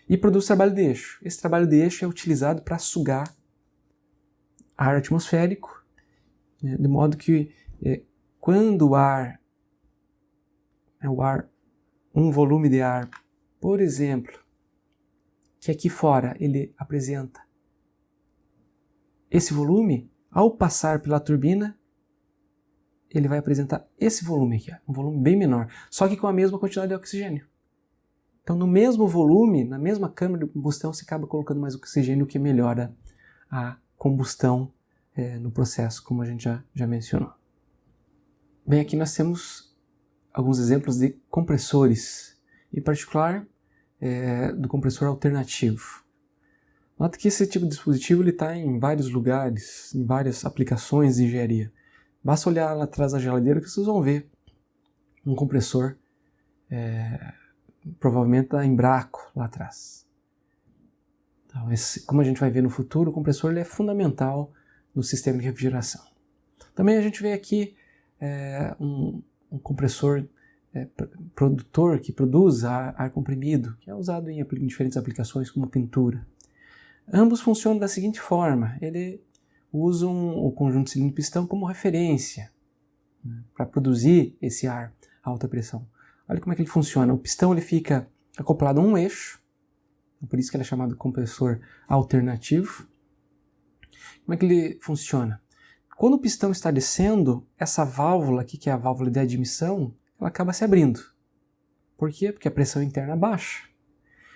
e produz trabalho de eixo. Esse trabalho de eixo é utilizado para sugar ar atmosférico, né, de modo que quando um volume de ar, por exemplo, que aqui fora ele apresenta esse volume, ao passar pela turbina, ele vai apresentar esse volume aqui, um volume bem menor, só que com a mesma quantidade de oxigênio. Então, no mesmo volume, na mesma câmara de combustão, você acaba colocando mais oxigênio, o que melhora a combustão no processo, como a gente já mencionou. Bem, aqui nós temos alguns exemplos de compressores, em particular do compressor alternativo. Nota que esse tipo de dispositivo está em vários lugares, em várias aplicações de engenharia. Basta olhar lá atrás da geladeira que vocês vão ver um compressor, provavelmente da Embraco lá atrás. Então, como a gente vai ver no futuro, o compressor ele é fundamental no sistema de refrigeração. Também a gente vê aqui um compressor produtor que produz ar comprimido, que é usado em diferentes aplicações como pintura. Ambos funcionam da seguinte forma: ele usa o conjunto cilindro-pistão como referência, né, para produzir esse ar a alta pressão. Olha como é que ele funciona. O pistão ele fica acoplado a um eixo, por isso que ele é chamado compressor alternativo. Como é que ele funciona? Quando o pistão está descendo, essa válvula aqui, que é a válvula de admissão, ela acaba se abrindo. Por quê? Porque a pressão interna baixa.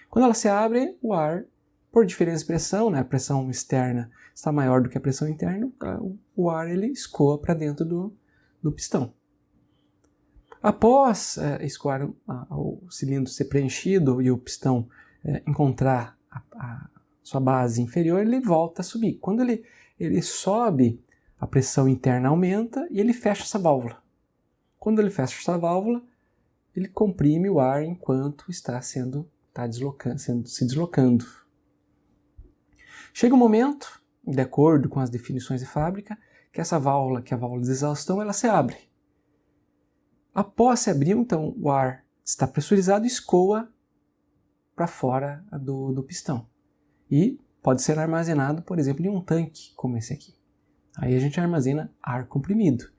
Quando ela se abre, o ar, por diferença de pressão, né, a pressão externa está maior do que a pressão interna, o ar ele escoa para dentro do pistão. Após escoar o cilindro ser preenchido e o pistão encontrar a sua base inferior, ele volta a subir. Quando ele sobe, a pressão interna aumenta e ele fecha essa válvula. Quando ele fecha essa válvula, ele comprime o ar enquanto está se deslocando. Chega um momento, de acordo com as definições de fábrica, que essa válvula, que é a válvula de exaustão, ela se abre. Após se abrir, então, o ar está pressurizado e escoa para fora do pistão. E pode ser armazenado, por exemplo, em um tanque como esse aqui. Aí a gente armazena ar comprimido.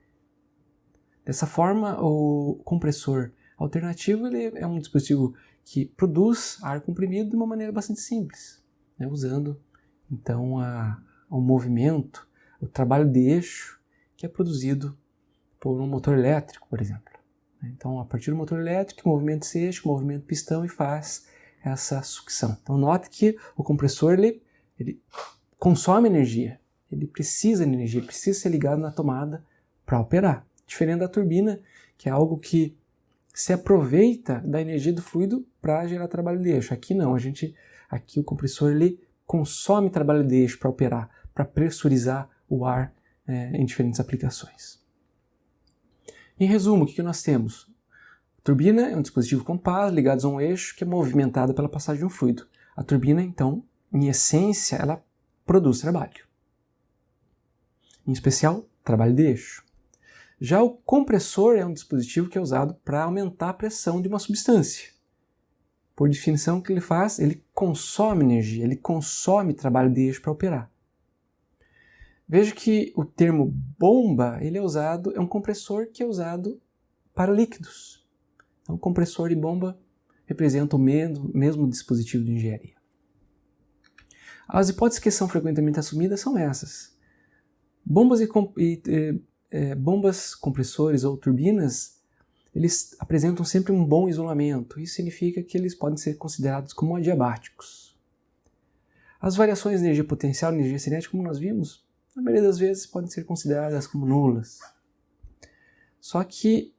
Dessa forma, o compressor alternativo ele é um dispositivo que produz ar comprimido de uma maneira bastante simples, né, usando então o movimento, o trabalho de eixo que é produzido por um motor elétrico, por exemplo. Então, a partir do motor elétrico, movimenta esse eixo, movimenta o pistão e faz essa sucção. Então, note que o compressor ele consome energia, ele precisa de energia, ele precisa ser ligado na tomada para operar. Diferente da turbina, que é algo que se aproveita da energia do fluido para gerar trabalho de eixo. Aqui não, aqui o compressor ele consome trabalho de eixo para operar, para pressurizar o ar em diferentes aplicações. Em resumo, o que nós temos? A turbina é um dispositivo com pás ligados a um eixo que é movimentado pela passagem de um fluido. A turbina, então, em essência, ela produz trabalho. Em especial, trabalho de eixo. Já o compressor é um dispositivo que é usado para aumentar a pressão de uma substância. Por definição, o que ele faz? Ele consome energia, ele consome trabalho de eixo para operar. Veja que o termo bomba é um compressor que é usado para líquidos. Então, compressor e bomba representam o mesmo dispositivo de engenharia. As hipóteses que são frequentemente assumidas são essas. Bombas, compressores ou turbinas, eles apresentam sempre um bom isolamento. Isso significa que eles podem ser considerados como adiabáticos. As variações de energia potencial e energia cinética, como nós vimos, na maioria das vezes podem ser consideradas como nulas. Só que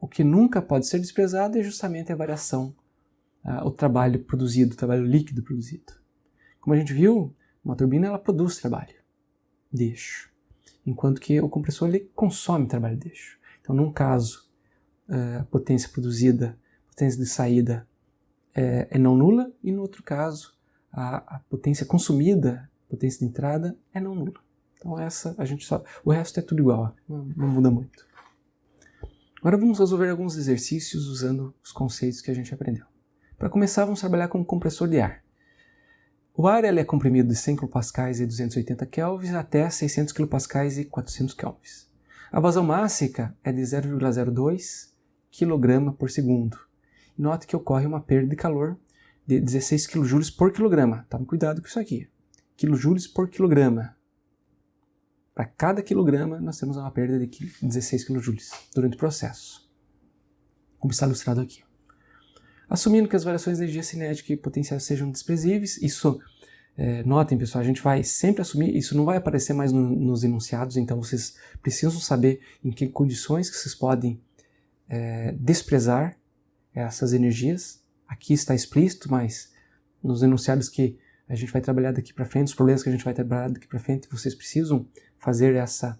o que nunca pode ser desprezado é justamente a variação, o trabalho produzido, o trabalho líquido produzido. Como a gente viu, uma turbina ela produz trabalho de eixo, enquanto que o compressor ele consome trabalho de eixo. Então, num caso, a potência produzida, a potência de saída é não nula, e no outro caso, a potência consumida, a potência de entrada, é não nula. Então essa a gente só, o resto é tudo igual, não muda muito. Agora vamos resolver alguns exercícios usando os conceitos que a gente aprendeu. Para começar, vamos trabalhar com um compressor de ar. O ar ele é comprimido de 100 kPa e 280 kelvins até 600 kPa e 400 kelvins. A vazão máxima é de 0,02 kg por segundo. Note que ocorre uma perda de calor de 16 kJ por quilograma. Tome cuidado com isso aqui. KJ por quilograma. Para cada quilograma, nós temos uma perda de 16 kJ durante o processo, como está ilustrado aqui. Assumindo que as variações de energia cinética e potencial sejam desprezíveis, isso, notem pessoal, a gente vai sempre assumir, isso não vai aparecer mais nos enunciados, então vocês precisam saber em que condições que vocês podem desprezar essas energias. Aqui está explícito, mas nos enunciados que a gente vai trabalhar daqui para frente, os problemas que a gente vai trabalhar daqui para frente, vocês precisam fazer essa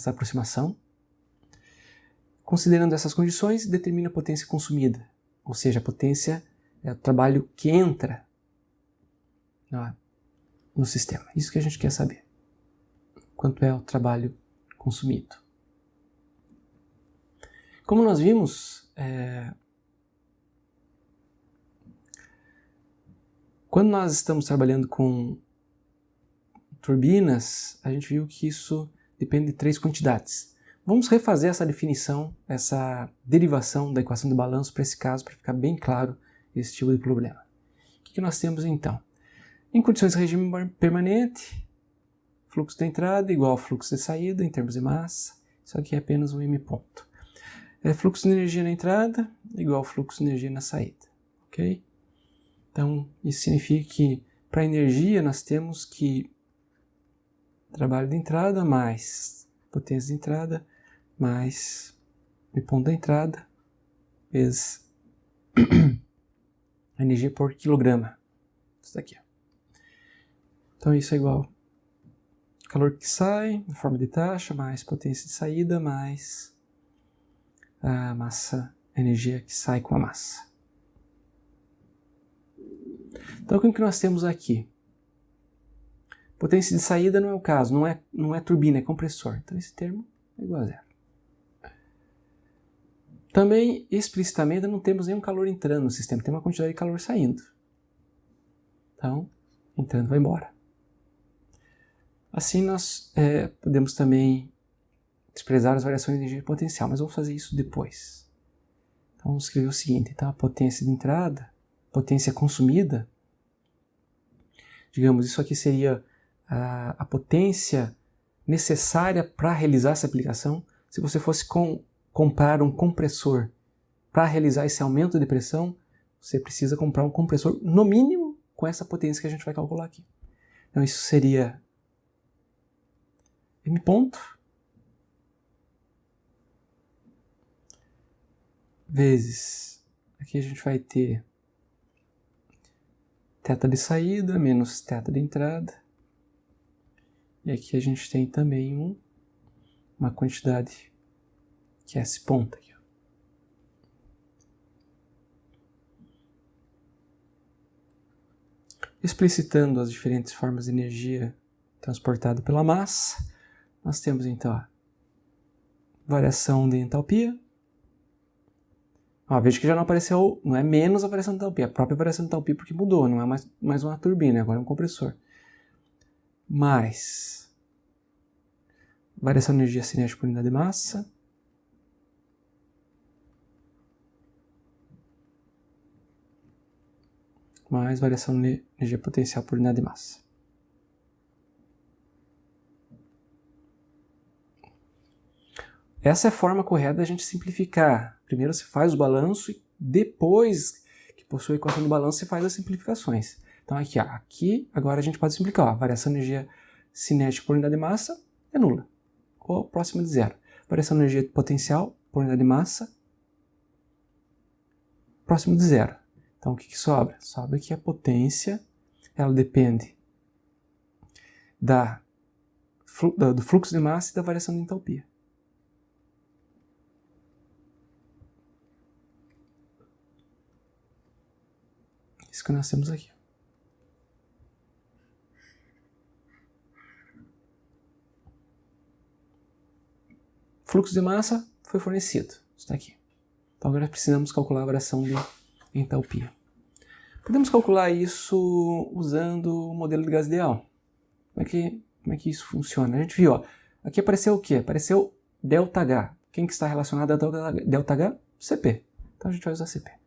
aproximação. Considerando essas condições, determina a potência consumida, ou seja, a potência é o trabalho que entra no sistema. Isso que a gente quer saber. Quanto é o trabalho consumido. Como nós vimos, quando nós estamos trabalhando com turbinas, a gente viu que isso depende de 3 quantidades. Vamos refazer essa definição, essa derivação da equação de balanço para esse caso, para ficar bem claro esse tipo de problema. O que nós temos então? Em condições de regime permanente, fluxo de entrada igual ao fluxo de saída em termos de massa. Isso aqui é apenas um M ponto. Fluxo de energia na entrada igual ao fluxo de energia na saída. Ok? Então, isso significa que para a energia nós temos que trabalho de entrada mais potência de entrada mais ponto da entrada vezes a energia por quilograma. Isso daqui. Então isso é igual calor que sai na forma de taxa mais potência de saída mais a massa, a energia que sai com a massa. Então o que nós temos aqui? Potência de saída não é o caso, não é turbina, é compressor. Então esse termo é igual a zero. Também, explicitamente, não temos nenhum calor entrando no sistema, tem uma quantidade de calor saindo. Então, entrando vai embora. Assim nós podemos também desprezar as variações de energia potencial, mas vamos fazer isso depois. Então vamos escrever o seguinte, então a potência de entrada, potência consumida, digamos, isso aqui seria a potência necessária para realizar essa aplicação. Se você fosse comprar um compressor para realizar esse aumento de pressão, você precisa comprar um compressor, no mínimo, com essa potência que a gente vai calcular aqui. Então isso seria M ponto vezes, aqui a gente vai ter θ de saída menos θ de entrada. E aqui a gente tem também uma quantidade que é esse ponto aqui. Explicitando as diferentes formas de energia transportada pela massa, nós temos então a variação de entalpia. Veja que já não apareceu, não é menos a variação de entalpia, a própria variação de entalpia porque mudou, não é mais uma turbina, agora é um compressor. Mais variação de energia cinética por unidade de massa, mais variação de energia potencial por unidade de massa. Essa é a forma correta da gente simplificar. Primeiro você faz o balanço e depois que possui a equação do balanço você faz as simplificações. Então aqui agora a gente pode simplificar. A variação de energia cinética por unidade de massa é nula, ou próxima de zero. Variação de energia potencial por unidade de massa próximo de zero. Então o que sobra? Sobra que a potência ela depende do fluxo de massa e da variação de entalpia. Isso que nós temos aqui. Fluxo de massa foi fornecido. Está aqui. Então agora precisamos calcular a variação de entalpia. Podemos calcular isso usando o modelo de gás ideal. Como é que isso funciona? A gente viu, ó, aqui apareceu o quê? Apareceu ΔH. Quem que está relacionado a ΔH? CP. Então a gente vai usar CP.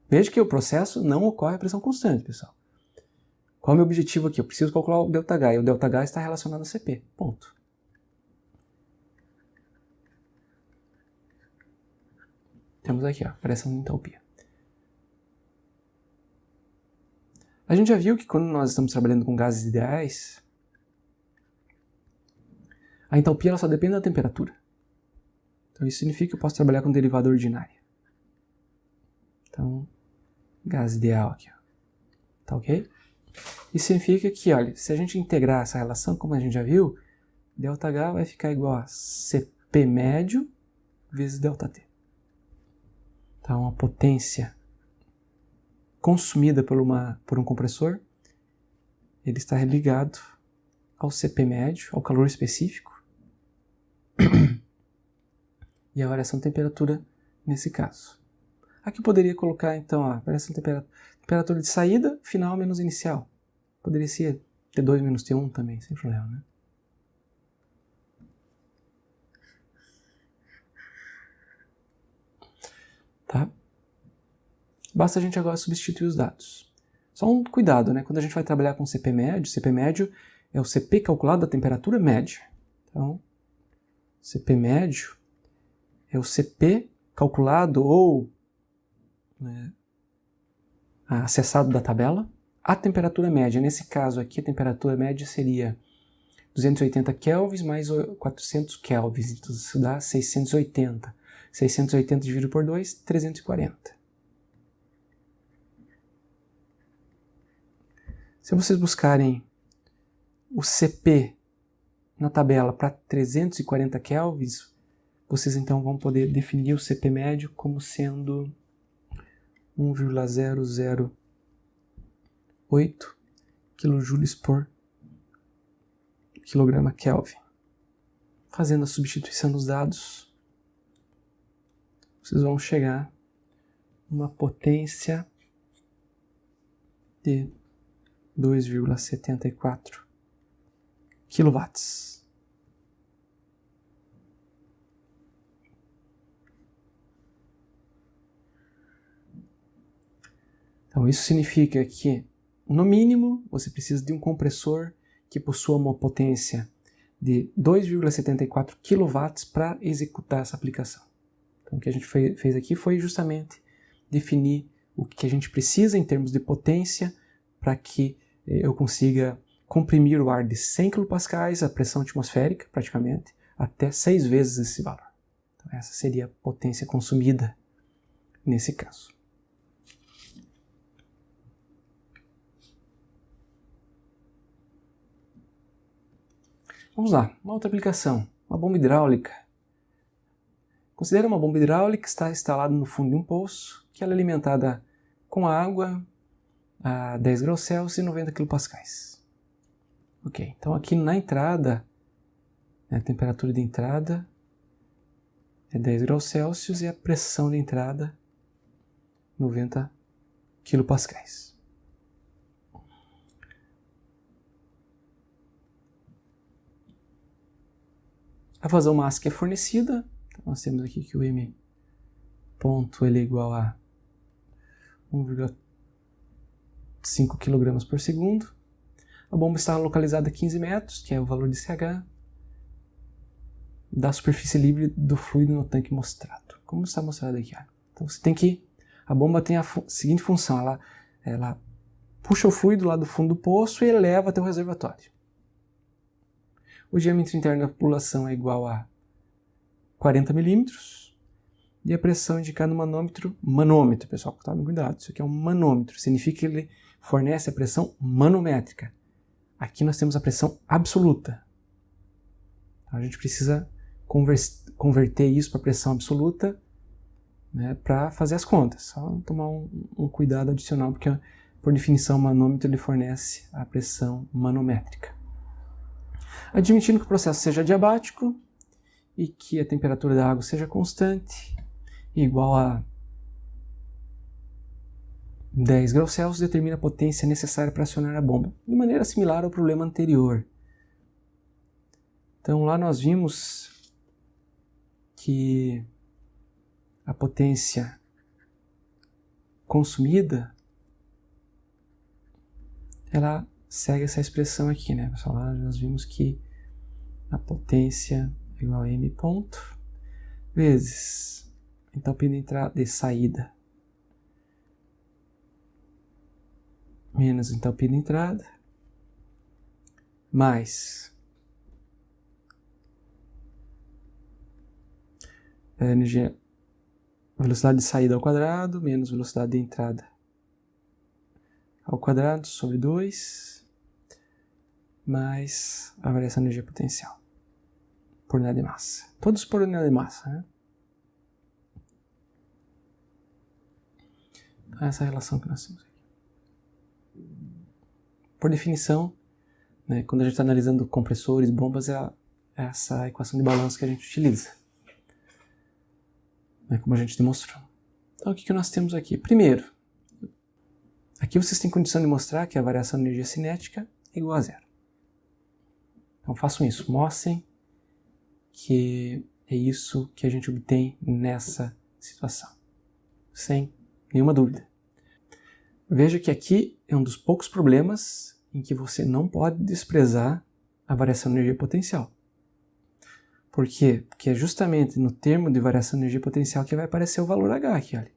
Veja que o processo não ocorre a pressão constante, pessoal. Qual é o meu objetivo aqui? Eu preciso calcular o ΔH, e o ΔH está relacionado a CP. Ponto. Temos aqui, ó, variação de entalpia. A gente já viu que quando nós estamos trabalhando com gases ideais, a entalpia ela só depende da temperatura. Então isso significa que eu posso trabalhar com derivada ordinária. Então, gás ideal aqui, ó. Tá ok? Isso significa que, olha, se a gente integrar essa relação, como a gente já viu, ΔH vai ficar igual a CP médio vezes ΔT. Então, a potência consumida por um compressor, ele está ligado ao CP médio, ao calor específico, e a variação de temperatura nesse caso. Aqui eu poderia colocar, então, a variação de temperatura de saída, final menos inicial. Poderia ser T2 menos T1 também, sem problema, né? Tá? Basta a gente agora substituir os dados. Só um cuidado, né? Quando a gente vai trabalhar com CP médio é o CP calculado da temperatura média. Então, CP médio é o CP calculado ou acessado da tabela, a temperatura média. Nesse caso aqui, a temperatura média seria 280 kelvins mais 400 kelvins, então isso dá 680. 680 dividido por 2, 340. Se vocês buscarem o CP na tabela para 340 kelvins, vocês então vão poder definir o CP médio como sendo 1,008 kJ por quilograma Kelvin. Fazendo a substituição dos dados, vocês vão chegar a uma potência de 2,74 kW. Então isso significa que, no mínimo, você precisa de um compressor que possua uma potência de 2,74 kW para executar essa aplicação. Então o que a gente fez aqui foi justamente definir o que a gente precisa em termos de potência para que eu consiga comprimir o ar de 100 kPa, a pressão atmosférica praticamente, até 6 vezes esse valor. Então essa seria a potência consumida nesse caso. Vamos lá, uma outra aplicação, uma bomba hidráulica. Considera uma bomba hidráulica que está instalada no fundo de um poço, que ela é alimentada com água a 10 graus Celsius e 90 kPa. Ok, então aqui na entrada, a temperatura de entrada é 10 graus Celsius e a pressão de entrada 90 kPa. A vazão máxima é fornecida, então nós temos aqui que o M ponto ele é igual a 1,5 kg por segundo. A bomba está localizada a 15 metros, que é o valor de CH, da superfície livre do fluido no tanque mostrado. como está mostrado aqui. Então você tem que, a bomba tem a seguinte função, ela puxa o fluido lá do fundo do poço e eleva até o reservatório. O diâmetro interno da população é igual a 40 milímetros e a pressão indicada no manômetro, pessoal, tome cuidado, isso aqui é um manômetro, significa que ele fornece a pressão manométrica. Aqui nós temos a pressão absoluta. Então a gente precisa converter isso para pressão absoluta, né, para fazer as contas. Só tomar um cuidado adicional, porque por definição o manômetro ele fornece a pressão manométrica. Admitindo que o processo seja adiabático e que a temperatura da água seja constante, igual a 10 graus Celsius, determina a potência necessária para acionar a bomba, de maneira similar ao problema anterior. Então lá nós vimos que a potência consumida, ela segue essa expressão aqui, né, pessoal? Lá nós vimos que a potência é igual a m ponto vezes a entalpia de entrada e saída menos a entalpia de entrada mais a energia, velocidade de saída ao quadrado menos velocidade de entrada ao quadrado sobre 2 mais a variação de energia potencial por unidade de massa. Todos por unidade de massa, né? Essa relação que nós temos aqui. Por definição, né, quando a gente está analisando compressores, bombas, é essa equação de balanço que a gente utiliza, né, como a gente demonstrou. Então, o que nós temos aqui? Primeiro, aqui vocês têm condição de mostrar que a variação de energia cinética é igual a zero. Então, façam isso. Mostrem que é isso que a gente obtém nessa situação, sem nenhuma dúvida. Veja que aqui é um dos poucos problemas em que você não pode desprezar a variação de energia potencial. Por quê? Porque é justamente no termo de variação de energia potencial que vai aparecer o valor H aqui, olha.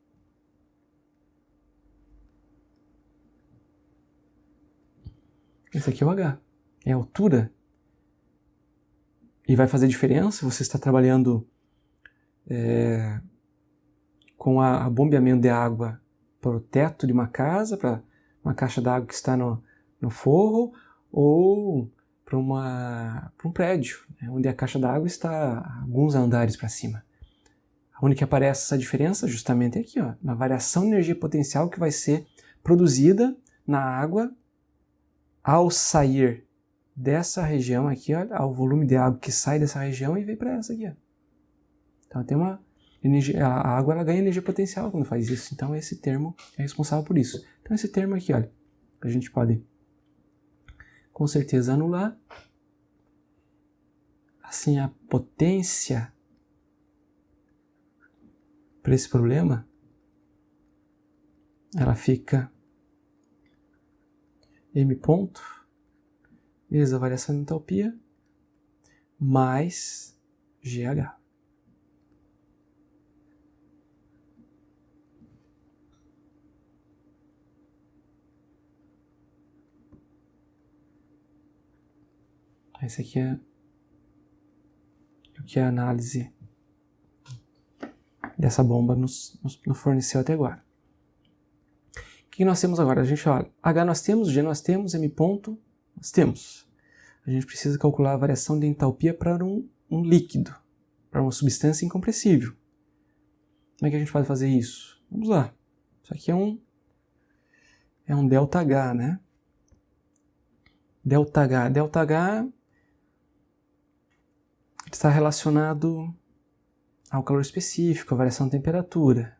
Esse aqui é o H, é a altura. E vai fazer diferença se você está trabalhando com a bombeamento de água para o teto de uma casa, para uma caixa d'água que está no forro, ou para um prédio, né, onde a caixa d'água está alguns andares para cima. Onde que aparece essa diferença? Justamente aqui, ó, na variação de energia potencial que vai ser produzida na água ao sair dessa região aqui, ó, ao volume de água que sai dessa região e vem para essa aqui. Ó. Então tem uma energia, a água ela ganha energia potencial quando faz isso, então esse termo é responsável por isso. Então esse termo aqui, olha, a gente pode com certeza anular. Assim, a potência para esse problema, ela fica m ponto vezes a variação de entalpia mais GH. Esse aqui é o que a análise dessa bomba nos forneceu até agora. O que nós temos agora? A gente olha, H nós temos, G nós temos, M ponto nós temos. A gente precisa calcular a variação de entalpia para um líquido, para uma substância incompressível. Como é que a gente pode fazer isso? Vamos lá. Isso aqui é um ΔH, né? ΔH está relacionado ao calor específico, à variação de temperatura.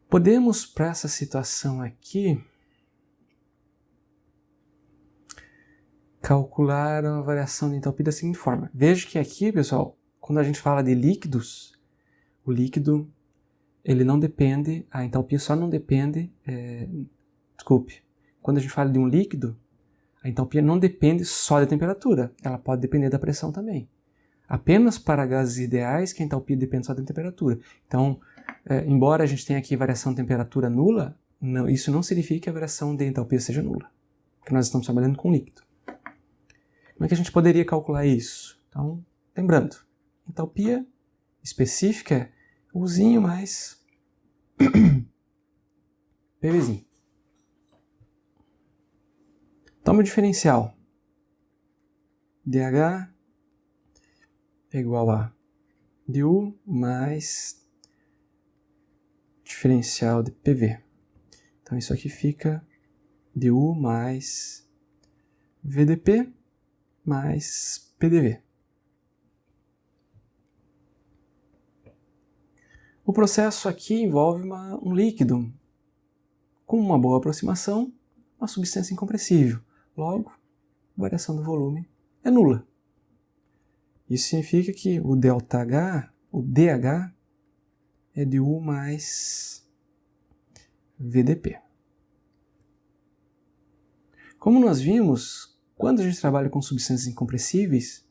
Podemos, para essa situação aqui, calcular a variação de entalpia da seguinte forma. Veja que aqui, pessoal, quando a gente fala de líquidos, o líquido, ele não depende, a entalpia só não depende, quando a gente fala de um líquido, a entalpia não depende só da temperatura, ela pode depender da pressão também. apenas para gases ideais que a entalpia depende só da temperatura. Então, embora a gente tenha aqui variação de temperatura nula, isso não significa que a variação de entalpia seja nula, porque nós estamos trabalhando com líquido. Como é que a gente poderia calcular isso? Então, lembrando, entalpia específica é Uzinho mais PVzinho. Toma o diferencial. dH é igual a du mais diferencial de PV. Então isso aqui fica du mais VDP mais PDV. O processo aqui envolve um líquido com uma boa aproximação, uma substância incompressível. Logo, a variação do volume é nula. Isso significa que o ΔH, o DH, é du mais VDP. Como nós vimos, quando a gente trabalha com substâncias incompressíveis,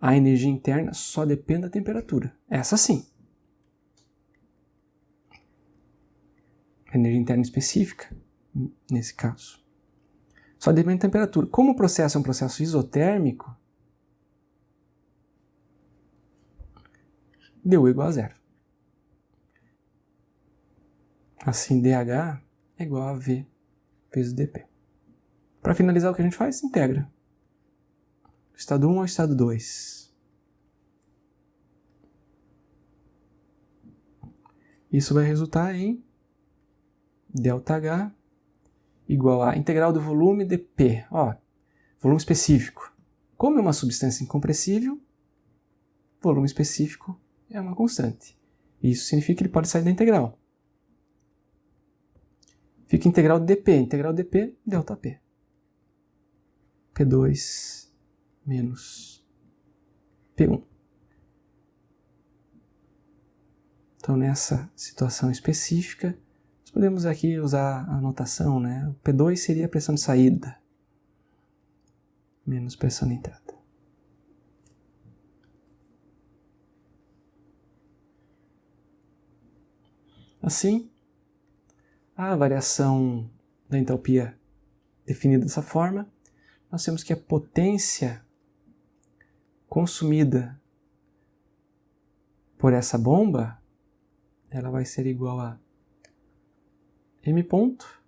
a energia interna só depende da temperatura. Essa sim. A energia interna específica, nesse caso. Só depende da temperatura. Como o processo é um processo isotérmico, du igual a zero. Assim, dH é igual a V vezes dP. Para finalizar, o que a gente faz? Integra. Do estado 1 ao estado 2. Isso vai resultar em ΔH igual a integral do volume de P. Volume específico. Como é uma substância incompressível, volume específico é uma constante. Isso significa que ele pode sair da integral. Fica integral de dP. Integral de dP, ΔP. P2 menos P1. Então, nessa situação específica, nós podemos aqui usar a notação, né? O P2 seria a pressão de saída, menos pressão de entrada. Assim, a variação da entalpia definida dessa forma, nós temos que a potência consumida por essa bomba, ela vai ser igual a M ponto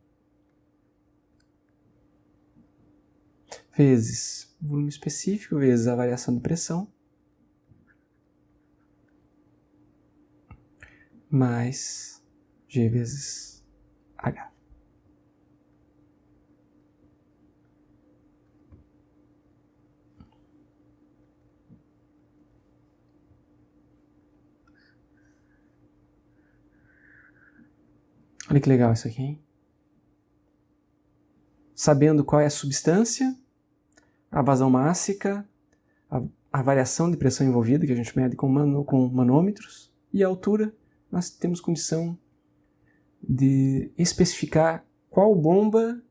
vezes volume específico vezes a variação de pressão mais G vezes H. Olha que legal isso aqui, hein? Sabendo qual é a substância, a vazão mássica, a variação de pressão envolvida, que a gente mede com manômetros, e a altura, nós temos condição de especificar qual bomba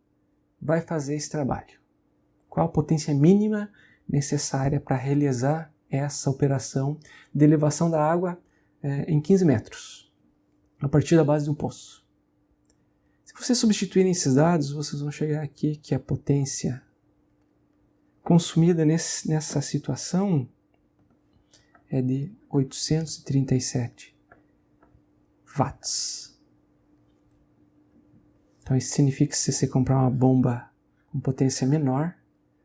vai fazer esse trabalho. Qual a potência mínima necessária para realizar essa operação de elevação da água em 15 metros, a partir da base de um poço. Se vocês substituírem esses dados, vocês vão chegar aqui que a potência consumida nessa situação é de 837 watts. Então isso significa que se você comprar uma bomba com potência menor,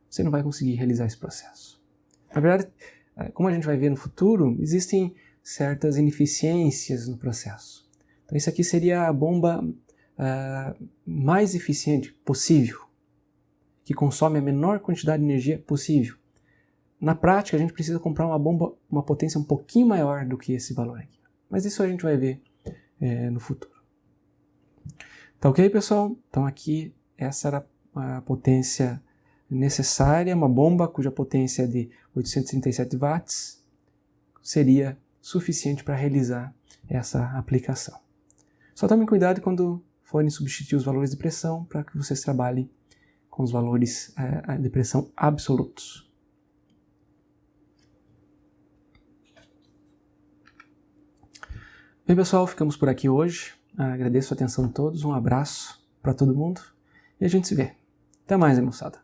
você não vai conseguir realizar esse processo. Na verdade, como a gente vai ver no futuro, existem certas ineficiências no processo. Então isso aqui seria a bomba mais eficiente possível, que consome a menor quantidade de energia possível. Na prática, a gente precisa comprar uma bomba com uma potência um pouquinho maior do que esse valor aqui. Mas isso a gente vai ver no futuro. Tá ok, pessoal? Então aqui, essa era a potência necessária, uma bomba cuja potência é de 837 watts seria suficiente para realizar essa aplicação. Só tomem cuidado quando forem substituir os valores de pressão para que vocês trabalhem com os valores de pressão absolutos. Bem, pessoal, ficamos por aqui hoje. Agradeço a atenção de todos, um abraço para todo mundo e a gente se vê. Até mais, hein, moçada.